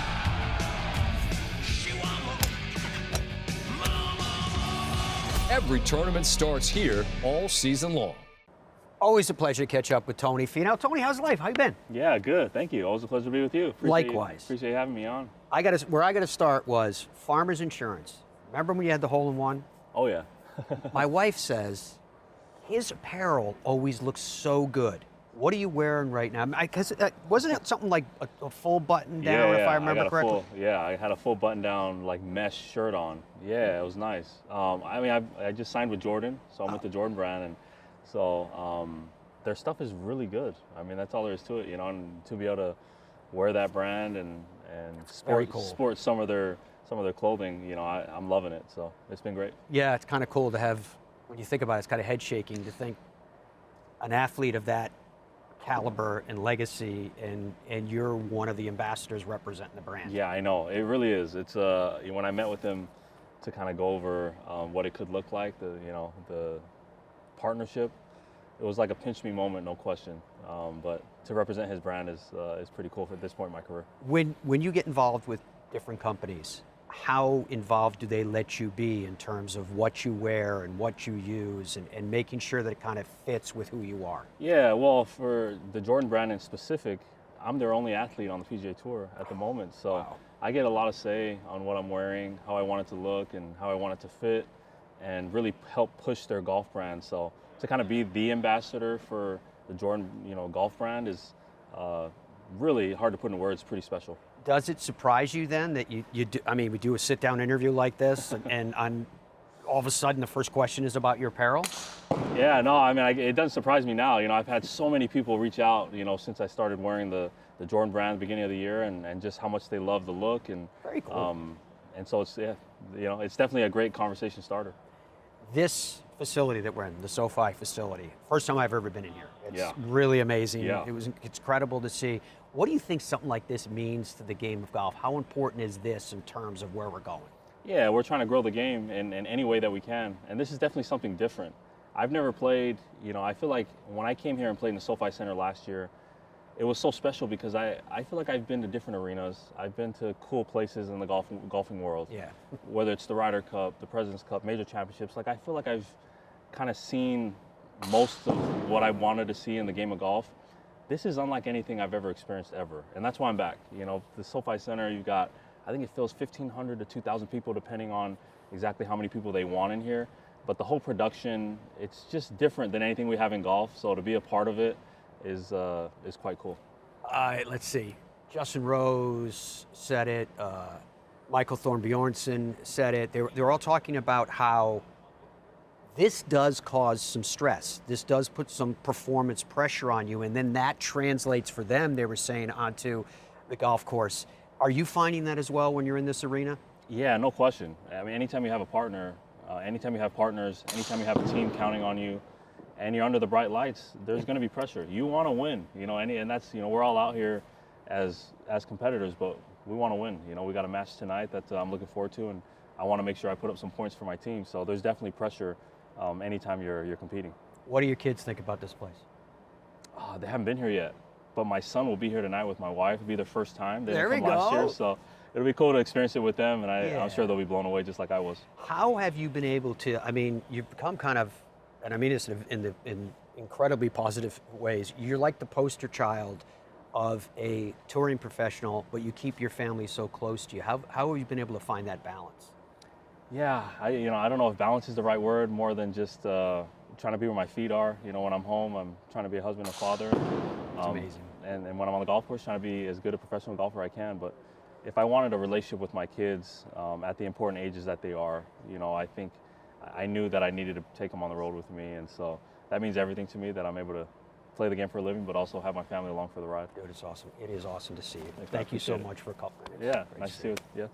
Every tournament starts here all season long. Always a pleasure to catch up with Tony Finau. Tony, how's life? How you been? Yeah, good. Thank you. Always a pleasure to be with you. Likewise. Appreciate you having me on. Where I got to start was Farmers Insurance. Remember when you had the hole-in-one? Oh, yeah. My wife says his apparel always looks so good. What are you wearing right now? Because wasn't it something like a full button down, if I remember correctly? I had a full button down, like mesh shirt on. Yeah, it was nice. I mean, I just signed with Jordan, so I'm with the Jordan brand, and so their stuff is really good. I mean, that's all there is to it, you know. And to be able to wear that brand and sport some of their clothing, you know, I'm loving it. So it's been great. Yeah, it's kind of cool to have. When you think about it, it's kind of head shaking to think an athlete of that caliber and legacy, and you're one of the ambassadors representing the brand. Yeah, I know. It really is. It's when I met with him to kind of go over what it could look like, the partnership, it was like a pinch me moment, no question. But to represent his brand is pretty cool at this point in my career. When you get involved with different companies, how involved do they let you be in terms of what you wear and what you use and making sure that it kind of fits with who you are? Yeah, well, for the Jordan brand in specific, I'm their only athlete on the PGA Tour at the moment. So I get a lot of say on what I'm wearing, how I want it to look, and how I want it to fit, and really help push their golf brand. So to kind of be the ambassador for the Jordan, golf brand is really hard to put in words, pretty special. Does it surprise you then that you do, I mean, we do a sit-down interview like this, and all of a sudden the first question is about your apparel? Yeah, no, I mean, it doesn't surprise me now. I've had so many people reach out, since I started wearing the Jordan brand at the beginning of the year, and just how much they love the look. And very cool. And so it's definitely a great conversation starter. This facility that we're in, the SoFi facility, first time I've ever been in here. It's Yeah. really amazing. Yeah. It's incredible to see. What do you think something like this means to the game of golf? How important is this in terms of where we're going? Yeah, we're trying to grow the game in any way that we can, and this is definitely something different. I've never played, I feel like when I came here and played in the SoFi Center last year, it was so special because I feel like I've been to different arenas. I've been to cool places in the golfing world. Yeah. Whether it's the Ryder Cup, the President's Cup, major championships, I feel like I've kind of seen most of what I wanted to see in the game of golf. This is unlike anything I've ever experienced ever, and that's why I'm back. The SoFi Center, you've got, I think it fills 1,500 to 2,000 people depending on exactly how many people they want in here. But the whole production, it's just different than anything we have in golf. So to be a part of it is quite cool. All right, let's see. Justin Rose said it. Michael Thorne Bjornsson said it. They're all talking about how this does cause some stress. This does put some performance pressure on you, and then that translates for them, they were saying, onto the golf course. Are you finding that as well when you're in this arena? Yeah, no question. I mean, anytime you have a partner, anytime you have partners, anytime you have a team counting on you, and you're under the bright lights, there's going to be pressure. You want to win, you know, and that's, you know, we're all out here as competitors, but we want to win. You know, we got a match tonight that I'm looking forward to, and I want to make sure I put up some points for my team. So there's definitely pressure anytime you're competing. What do your kids think about this place? They haven't been here yet, but my son will be here tonight with my wife. It'll be their first time. They There didn't we come last go. year, so it'll be cool to experience it with them, and Yeah. I'm sure they'll be blown away just like I was. How have you been able to, I mean, you've become kind of, and I mean this in incredibly positive ways, you're like the poster child of a touring professional, but you keep your family so close to you. How have you been able to find that balance? Yeah, I don't know if balance is the right word, more than just trying to be where my feet are. You know, when I'm home, I'm trying to be a husband and father. It's amazing. And when I'm on the golf course, trying to be as good a professional golfer I can. But if I wanted a relationship with my kids at the important ages that they are, you know, I think I knew that I needed to take them on the road with me. And so that means everything to me, that I'm able to play the game for a living, but also have my family along for the ride. Dude, it's awesome. It is awesome to see you. Thanks, Thank you so appreciate it. much for a couple minutes. Yeah, Great nice to see you. Yeah.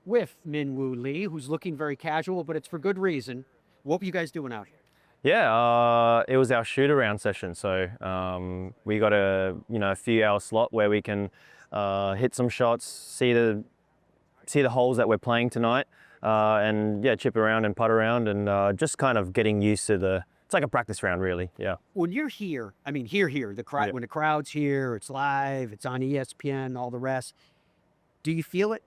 With Min-Woo Lee, who's looking very casual, but it's for good reason. What were you guys doing out here? Yeah, it was our shoot around session. So we got a few hour slot where we can hit some shots, see the holes that we're playing tonight, and yeah, chip around and putt around, and just kind of getting used to it's like a practice round, really. Yeah. When you're here, I mean, here, the crowd, when the crowd's here, it's live, it's on ESPN, all the rest. Do you feel it?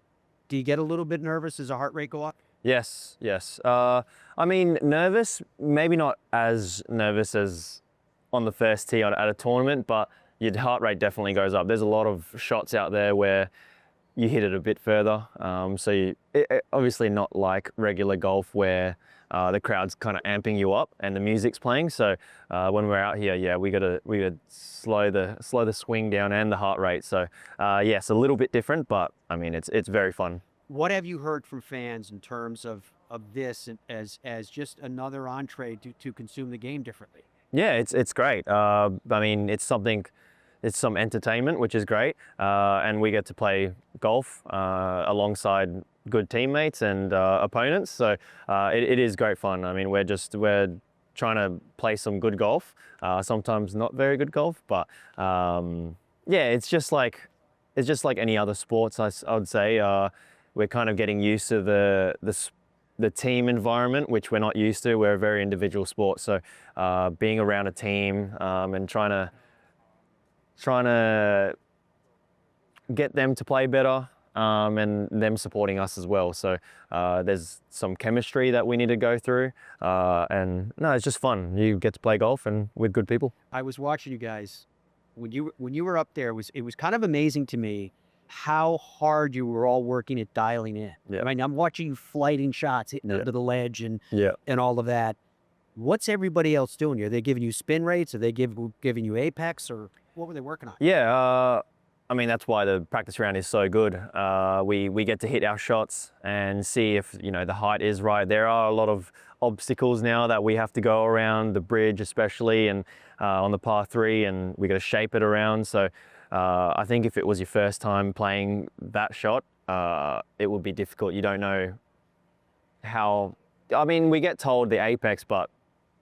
Do you get a little bit nervous? Does the heart rate go up? Yes. I mean, nervous, maybe not as nervous as on the first tee at a tournament, but your heart rate definitely goes up. There's a lot of shots out there where you hit it a bit further. So obviously not like regular golf where the crowd's kind of amping you up and the music's playing. So when we're out here, yeah, we gotta slow the swing down and the heart rate. So yes, a little bit different, but I mean it's very fun. What have you heard from fans in terms of this as just another entree to consume the game differently? Yeah, it's great. I mean, it's some entertainment, which is great, and we get to play golf alongside good teammates and opponents. So it is great fun. I mean, we're trying to play some good golf, sometimes not very good golf, but yeah, it's just like any other sports. I would say we're kind of getting used to the team environment, which we're not used to. We're a very individual sport, so being around a team and trying to get them to play better and them supporting us as well. So there's some chemistry that we need to go through, and no, it's just fun. You get to play golf and with good people. I was watching you guys when you were up there. It was kind of amazing to me how hard you were all working at dialing in. Yeah. I mean, I'm watching you flighting shots, hitting under the ledge and all of that. What's everybody else doing? Are they giving you spin rates? Are they giving you apex, or what were they working on? Yeah, I mean, that's why the practice round is so good. We get to hit our shots and see if the height is right. There are a lot of obstacles now that we have to go around, the bridge especially, and on the par 3, and we got to shape it around. So I think if it was your first time playing that shot, it would be difficult. You don't know how. I mean, we get told the apex, but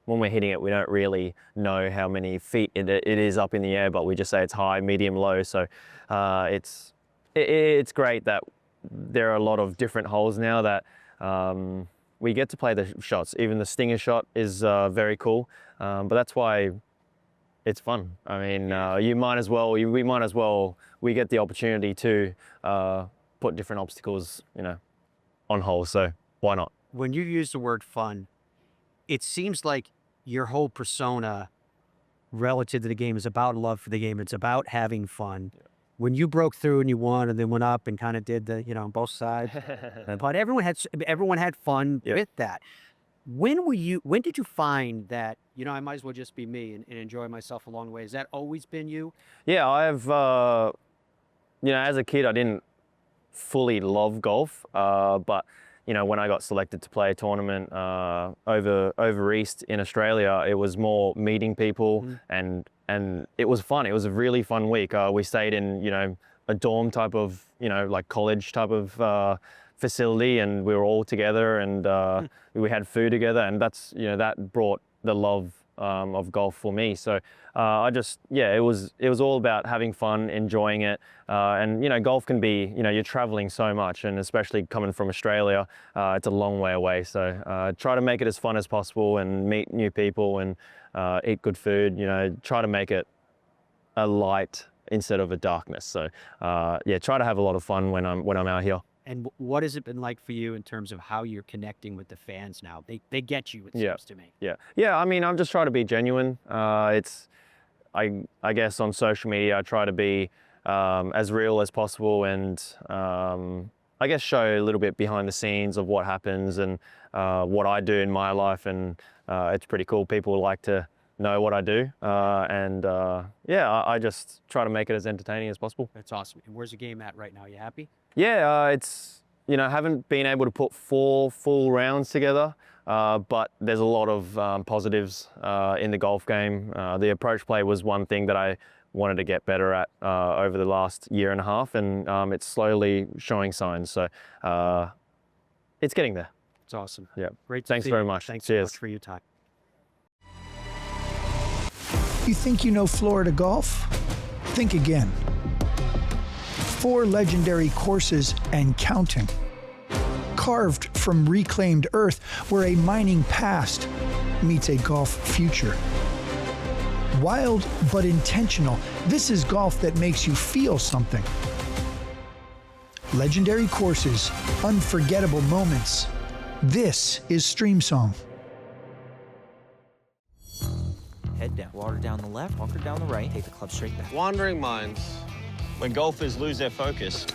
when we're hitting it, we don't really know how many feet it is up in the air, but we just say it's high, medium, low. So it's great that there are a lot of different holes now that we get to play the shots. Even the stinger shot is very cool, but that's why it's fun. I mean, we might as well, we get the opportunity to put different obstacles, on holes. So why not? When you use the word fun, it seems like your whole persona relative to the game is about love for the game. It's about having fun. Yeah. When you broke through and you won and then went up and kind of did the, on both sides, but everyone had fun with that. When did you find that, I might as well just be me and enjoy myself along the way? Has that always been you? Yeah, I've, as a kid, I didn't fully love golf, but when I got selected to play a tournament over east in Australia, it was more meeting people and it was fun. It was a really fun week. We stayed in, a dorm type of, like college type of facility, and we were all together, and we had food together, and that's, that brought the love of golf for me. So it was all about having fun, enjoying it, and golf can be, you're traveling so much, and especially coming from Australia, it's a long way away. So try to make it as fun as possible and meet new people and eat good food. Try to make it a light instead of a darkness. So try to have a lot of fun when I'm out here. And what has it been like for you in terms of how you're connecting with the fans now? They get you, it seems to me. Yeah. I mean, I'm just trying to be genuine. I guess on social media, I try to be as real as possible, and I guess show a little bit behind the scenes of what happens and what I do in my life. And it's pretty cool. People like to know what I do. I just try to make it as entertaining as possible. That's awesome. And where's the game at right now? You happy? Yeah, it's, haven't been able to put 4 full rounds together, but there's a lot of positives in the golf game. The approach play was one thing that I wanted to get better at over the last year and a half, and it's slowly showing signs. So it's getting there. It's awesome. Yeah. Great. Thanks very much. Thanks Cheers. so much for your time. You think you know Florida golf? Think again. 4 legendary courses and counting. Carved from reclaimed earth where a mining past meets a golf future. Wild but intentional, this is golf that makes you feel something. Legendary courses, unforgettable moments. This is Stream Song. Head down, water down the left, bunker down the right, take the club straight back. Wandering minds. When golfers lose their focus,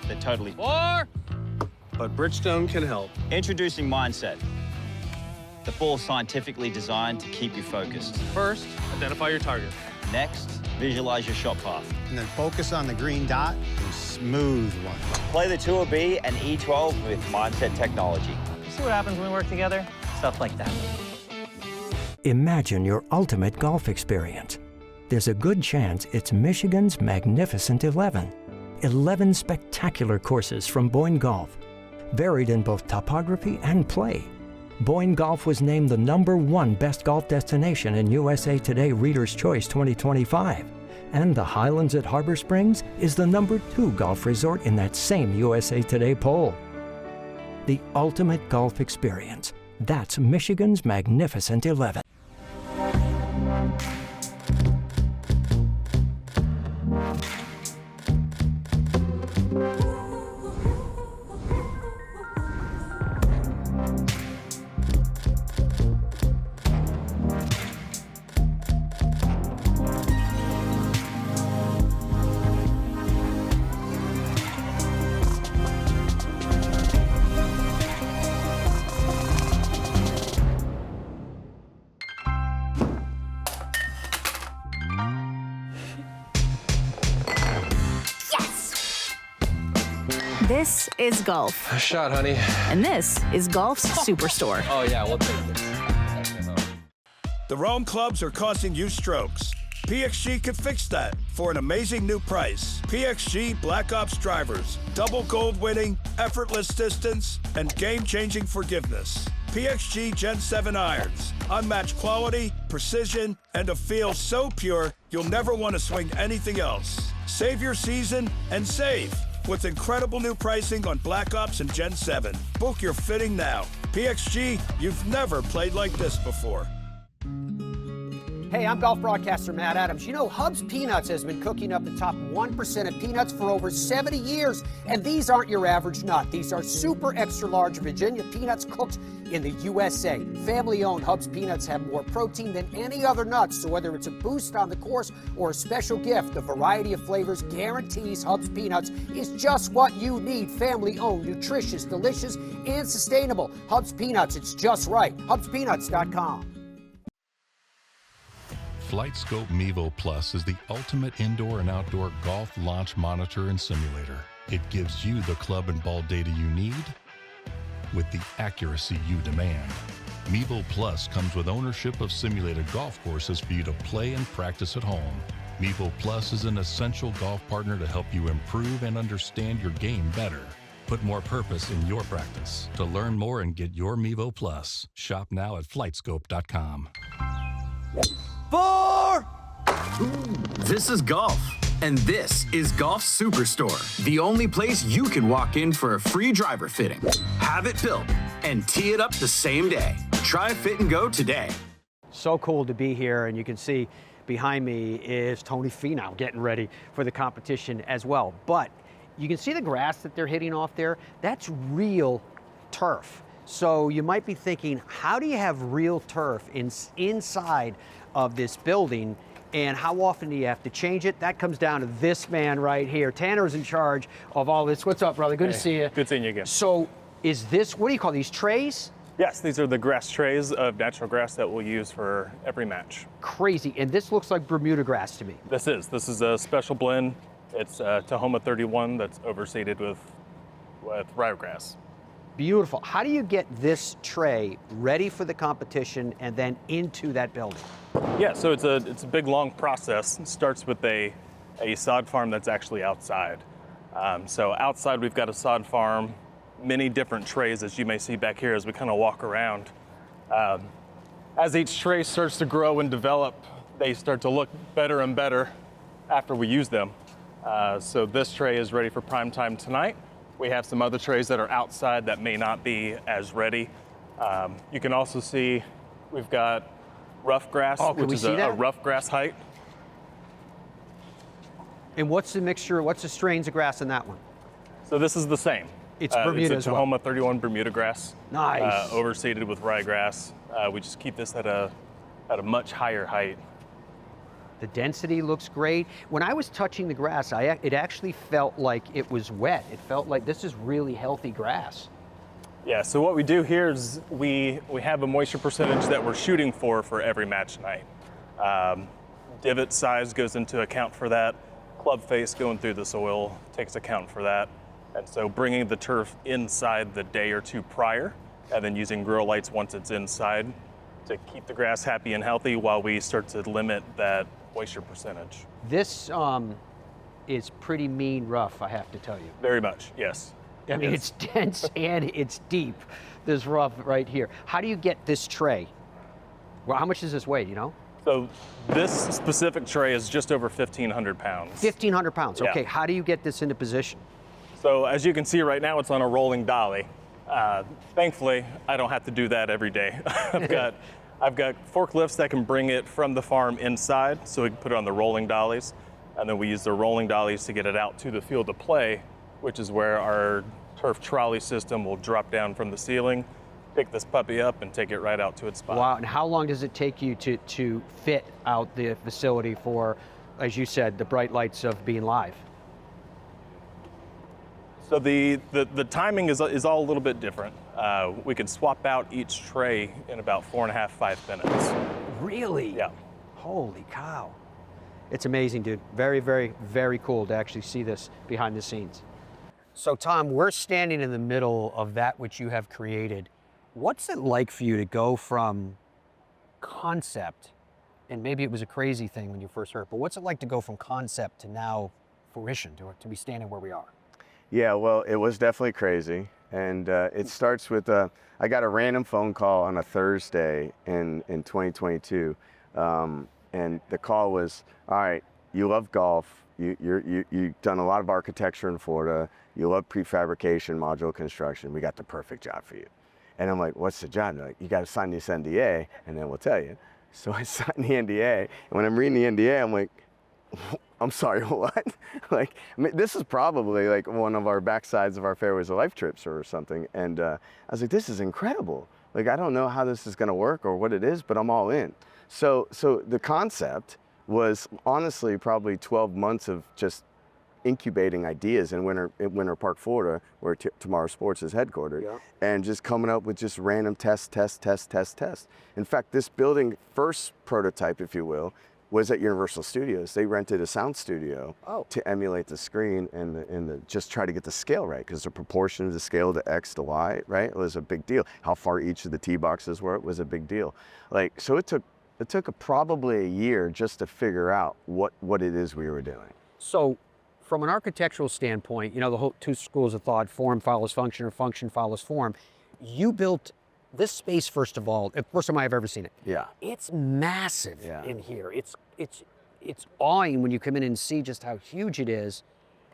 they're totally... But Bridgestone can help. Introducing Mindset. The ball scientifically designed to keep you focused. First, identify your target. Next, visualize your shot path. And then focus on the green dot and smooth one. Play the Tour B and E12 with Mindset technology. You see what happens when we work together? Stuff like that. Imagine your ultimate golf experience. There's a good chance it's Michigan's Magnificent 11. 11 spectacular courses from Boyne Golf, varied in both topography and play. Boyne Golf was named the #1 best golf destination in USA Today Reader's Choice 2025. And the Highlands at Harbor Springs is the #2 golf resort in that same USA Today poll. The ultimate golf experience. That's Michigan's Magnificent 11. This is golf. Nice shot, honey. And this is Golf's Superstore. Oh, yeah, we'll take this. The Rome clubs are costing you strokes. PXG can fix that for an amazing new price. PXG Black Ops drivers, double gold winning, effortless distance, and game-changing forgiveness. PXG Gen 7 irons, unmatched quality, precision, and a feel so pure you'll never want to swing anything else. Save your season and save with incredible new pricing on Black Ops and Gen 7. Book your fitting now. PXG, you've never played like this before. Hey, I'm golf broadcaster Matt Adams. You know, Hub's Peanuts has been cooking up the top 1% of peanuts for over 70 years. And these aren't your average nut. These are super extra large Virginia peanuts cooked in the USA. Family-owned Hub's Peanuts have more protein than any other nuts. So whether it's a boost on the course or a special gift, the variety of flavors guarantees Hub's Peanuts is just what you need. Family-owned, nutritious, delicious, and sustainable. Hub's Peanuts, it's just right. HubsPeanuts.com. FlightScope Mevo Plus is the ultimate indoor and outdoor golf launch monitor and simulator. It gives you the club and ball data you need with the accuracy you demand. Mevo Plus comes with ownership of simulated golf courses for you to play and practice at home. Mevo Plus is an essential golf partner to help you improve and understand your game better. Put more purpose in your practice. To learn more and get your Mevo Plus, shop now at flightscope.com. 4! This is golf, and this is Golf Superstore, the only place you can walk in for a free driver fitting, have it built, and tee it up the same day. Try Fit and Go today. So cool to be here, and you can see behind me is Tony Finau getting ready for the competition as well. But you can see the grass that they're hitting off there. That's real turf. So you might be thinking, how do you have real turf inside of this building, and how often do you have to change it? That comes down to this man right here. Tanner's in charge of all this. What's up, brother? Good to see you. Good seeing you again. So is this, what do you call these, trays? Yes, these are the grass trays of natural grass that we'll use for every match. Crazy, and this looks like Bermuda grass to me. This is a special blend. It's Tahoma 31 that's overseeded with ryegrass. Beautiful. How do you get this tray ready for the competition and then into that building? Yeah, so it's a big, long process. It starts with a sod farm that's actually outside. So outside we've got a sod farm, many different trays, as you may see back here as we kind of walk around. As each tray starts to grow and develop, they start to look better and better after we use them. So this tray is ready for prime time tonight. We have some other trays that are outside that may not be as ready. You can also see we've got rough grass, which is a rough grass height. And what's the mixture, what's the strains of grass in that one? So this is the same. It's Bermuda it's a as well. Tahoma 31 Bermuda grass. Nice. Overseeded with ryegrass. We just keep this at a much higher height. The density looks great. When I was touching the grass, it actually felt like it was wet. It felt like this is really healthy grass. Yeah, so what we do here is we have a moisture percentage that we're shooting for every match night. Divot size goes into account for that. Club face going through the soil takes account for that. And so bringing the turf inside the day or two prior, and then using grow lights once it's inside to keep the grass happy and healthy while we start to limit that moisture percentage. This is pretty mean rough, I have to tell you. Very much, yes. I mean, it's dense and it's deep, this rough right here. How do you get this tray? Well, how much does this weigh, do you know? So this specific tray is just over 1,500 pounds. 1,500 pounds, Yeah. okay. How do you get this into position? So as you can see right now, it's on a rolling dolly. Thankfully, I don't have to do that every day. I've got forklifts that can bring it from the farm inside, so we can put it on the rolling dollies. And then we use the rolling dollies to get it out to the field of play, which is where our turf trolley system will drop down from the ceiling, pick this puppy up, and take it right out to its spot. Wow, and how long does it take you to fit out the facility for, as you said, the bright lights of being live? So the timing is all a little bit different. We can swap out each tray in about 4.5, 5 minutes. Really? Yeah. Holy cow. It's amazing, dude. Very, very, very cool to actually see this behind the scenes. So Tom, we're standing in the middle of that which you have created. What's it like for you to go from concept, and maybe it was a crazy thing when you first heard, but what's it like to go from concept to now fruition, to be standing where we are? Yeah, well, it was definitely crazy. And it starts with, I got a random phone call on a Thursday in 2022. And the call was, all right, you love golf. You've done a lot of architecture in Florida. You love prefabrication, modular construction. We got the perfect job for you. And I'm like, what's the job? They're like, you got to sign this NDA, and then we'll tell you. So I signed the NDA. And when I'm reading the NDA, I'm like, I'm sorry, what? Like, I mean, this is probably like one of our backsides of our Fairways of Life trips or something. And I was like, this is incredible. Like, I don't know how this is going to work or what it is, but I'm all in. So the concept was honestly probably 12 months of just incubating ideas in Winter Park, Florida, where Tomorrow Sports is headquartered, yeah. And just coming up with just random test. In fact, this building first prototype, if you will, was at Universal Studios. They rented a sound studio Oh. to emulate the screen and just try to get the scale right, because the proportion of the scale to X to Y, right, it was a big deal. How far each of the tee boxes were, it was a big deal. Like, so it took probably a year just to figure out what it is we were doing. So from an architectural standpoint, you know, the whole two schools of thought, form follows function or function follows form. You built this space, first of all, first time I've ever seen it. Yeah. It's massive in here. It's awing when you come in and see just how huge it is.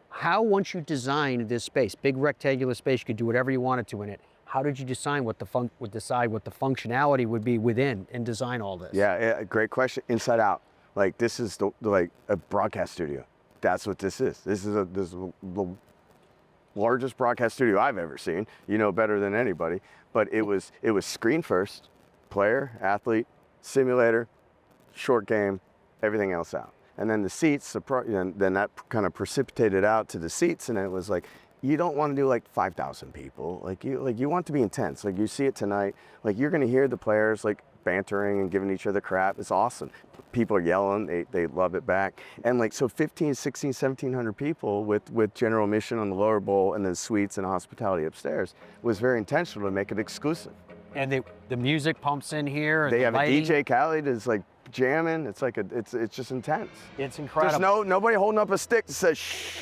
How, once you designed this space, big rectangular space, you could do whatever you wanted to in it. How did you decide what the functionality would be within and design all this? Yeah, great question. Inside out. Like, this is like a broadcast studio. That's what this is. This is the largest broadcast studio I've ever seen. You know better than anybody. But it was screen first, player, athlete, simulator, short game, everything else out. And then the seats, then that kind of precipitated out to the seats, and it was like, you don't want to do like 5,000 people. Like you want it to be intense. Like, you see it tonight. Like, you're going to hear the players like bantering and giving each other crap. It's awesome. People are yelling. They love it back. And like, so 15, 16, 1,700 people with general admission on the lower bowl and then suites and hospitality upstairs was very intentional to make it exclusive. And the music pumps in here. They the have lighting. a DJ Khaled is like jamming. It's like it's just intense. It's incredible. There's nobody holding up a stick that says shh.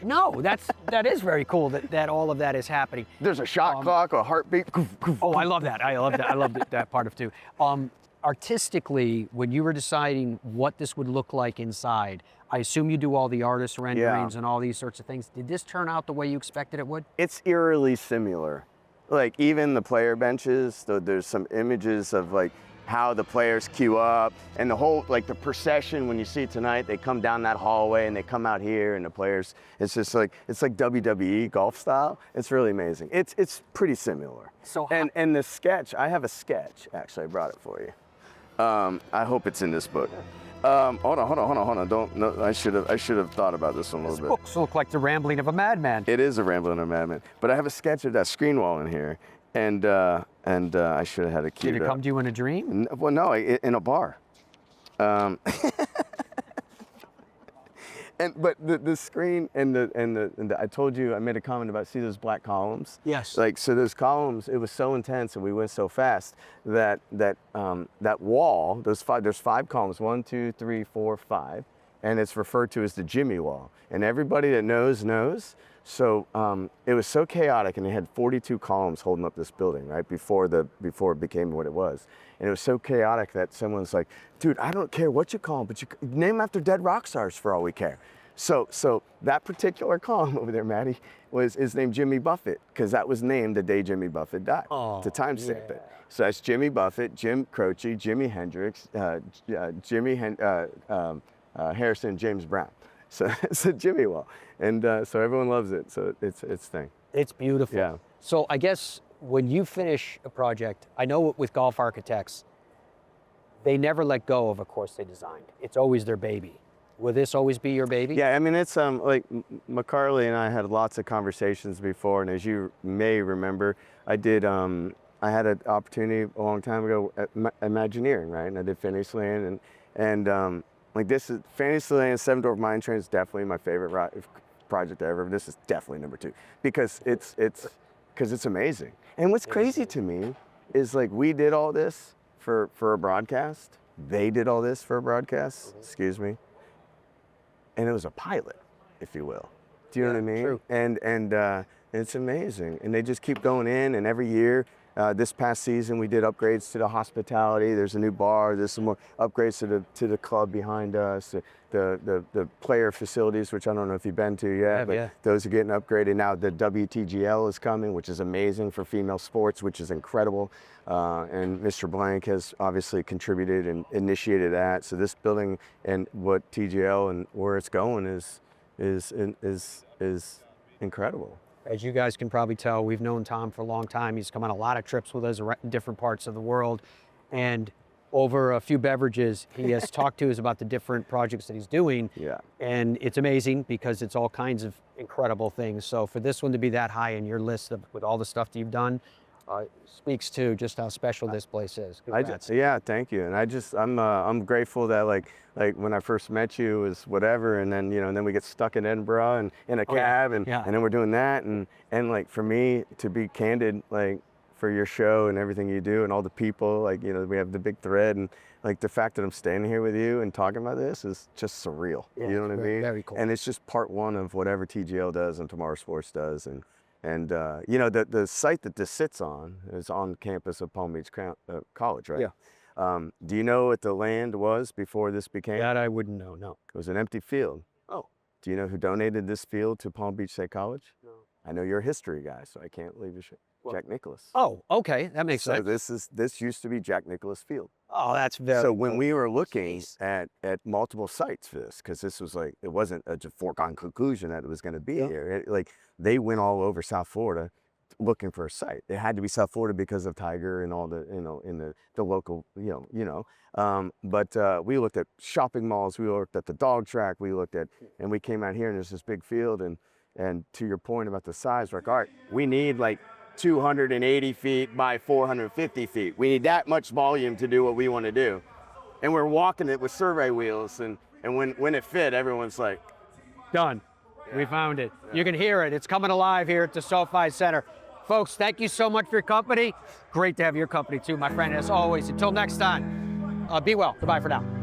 No, that is very cool that all of that is happening. There's a shot clock, a heartbeat. Oh, I love that. I love that part of it too. Artistically, when you were deciding what this would look like inside, I assume you do all the artist renderings and all these sorts of things. Did this turn out the way you expected it would? It's eerily similar. Like, even the player benches, there's some images of like how the players queue up, and the whole, like, the procession when you see it tonight, they come down that hallway and they come out here, and the players, it's just like, it's like WWE golf style. It's really amazing. It's pretty similar. So and the sketch, I have a sketch, actually, I brought it for you. I hope it's in this book. Hold on. No, I should have thought about this one a little bit. Books look like the rambling of a madman. It is a rambling of a madman. But I have a sketch of that screen wall in here, and I should have had it queued Did it come to you in a dream? Well, no, in a bar. But the screen and the I told you, I made a comment about, see those black columns? Yes. Like, so those columns, it was so intense and we went so fast that wall, there's 5 columns, 1, 2, 3, 4, 5, and it's referred to as the Jimmy wall. And everybody that knows. So it was so chaotic, and they had 42 columns holding up this building, right, before it became what it was. And it was so chaotic that someone's like, dude, I don't care what you call them, but you name them after dead rock stars for all we care. So that particular column over there, Maddie, is named Jimmy Buffett, because that was named the day Jimmy Buffett died, to timestamp it. So that's Jimmy Buffett, Jim Croce, Jimi Hendrix, Harrison, James Brown. So it's a Jimmy wall, and so everyone loves it. So it's thing. It's beautiful. Yeah. So I guess when you finish a project, I know with golf architects, they never let go of a course they designed. It's always their baby. Will this always be your baby? Yeah, I mean, it's like McCarley and I had lots of conversations before, and as you may remember, I had an opportunity a long time ago at Imagineering, right? And I did Fantasyland, and like, this is Fantasyland, Seven Dwarf Mine Train is definitely my favorite project ever. This is definitely number 2 because it's amazing. And what's crazy to me is, like, we did all this for a broadcast. They did all this for a broadcast. Excuse me. And it was a pilot, if you will. Do you know what I mean? True. And it's amazing. And they just keep going in, and every year. This past season, we did upgrades to the hospitality. There's a new bar. There's some more upgrades to the club behind us. The player facilities, which I don't know if you've been to yet, but those are getting upgraded now. The WTGL is coming, which is amazing for female sports, which is incredible. And Mr. Blank has obviously contributed and initiated that. So this building and what TGL and where it's going is incredible. As you guys can probably tell, we've known Tom for a long time. He's come on a lot of trips with us in different parts of the world. And over a few beverages, he has talked to us about the different projects that he's doing. Yeah. And it's amazing because it's all kinds of incredible things. So for this one to be that high in your list with all the stuff that you've done, speaks to just how special this place is. Congrats. Yeah, thank you. And I'm grateful that like when I first met you, it was whatever, and then and then we get stuck in Edinburgh and in a cab, and then we're doing that, and like for me to be candid, like for your show and everything you do and all the people, like we have the big thread, and like the fact that I'm standing here with you and talking about this is just surreal. Yeah, you know what I mean? Very cool. And it's just part one of whatever TGL does and Tomorrow Sports does, and the site that this sits on is on campus of Palm Beach College, right? Yeah. Do you know what the land was before this became? That I wouldn't know, no. It was an empty field. Oh. Do you know who donated this field to Palm Beach State College? No. I know you're a history guy, so I can't leave you shit. Jack Nicklaus. Oh, okay, that makes sense. So this used to be Jack Nicklaus Field. Oh, that's very So when cool. we were looking at multiple sites for this, because this was like, it wasn't a foregone conclusion that it was going to be here. They went all over South Florida looking for a site. It had to be South Florida because of Tiger and all the in the local but we looked at shopping malls, we looked at the dog track, and we came out here and there's this big field, and to your point about the size, we're like, all right, we need like 280 feet by 450 feet. We need that much volume to do what we want to do. And we're walking it with survey wheels, and when it fit, everyone's like, done. We found it. You can hear it. It's coming alive here at the SoFi Center. Folks, thank you so much for your company. Great to have your company too, my friend, as always. Until next time, be well. Goodbye for now.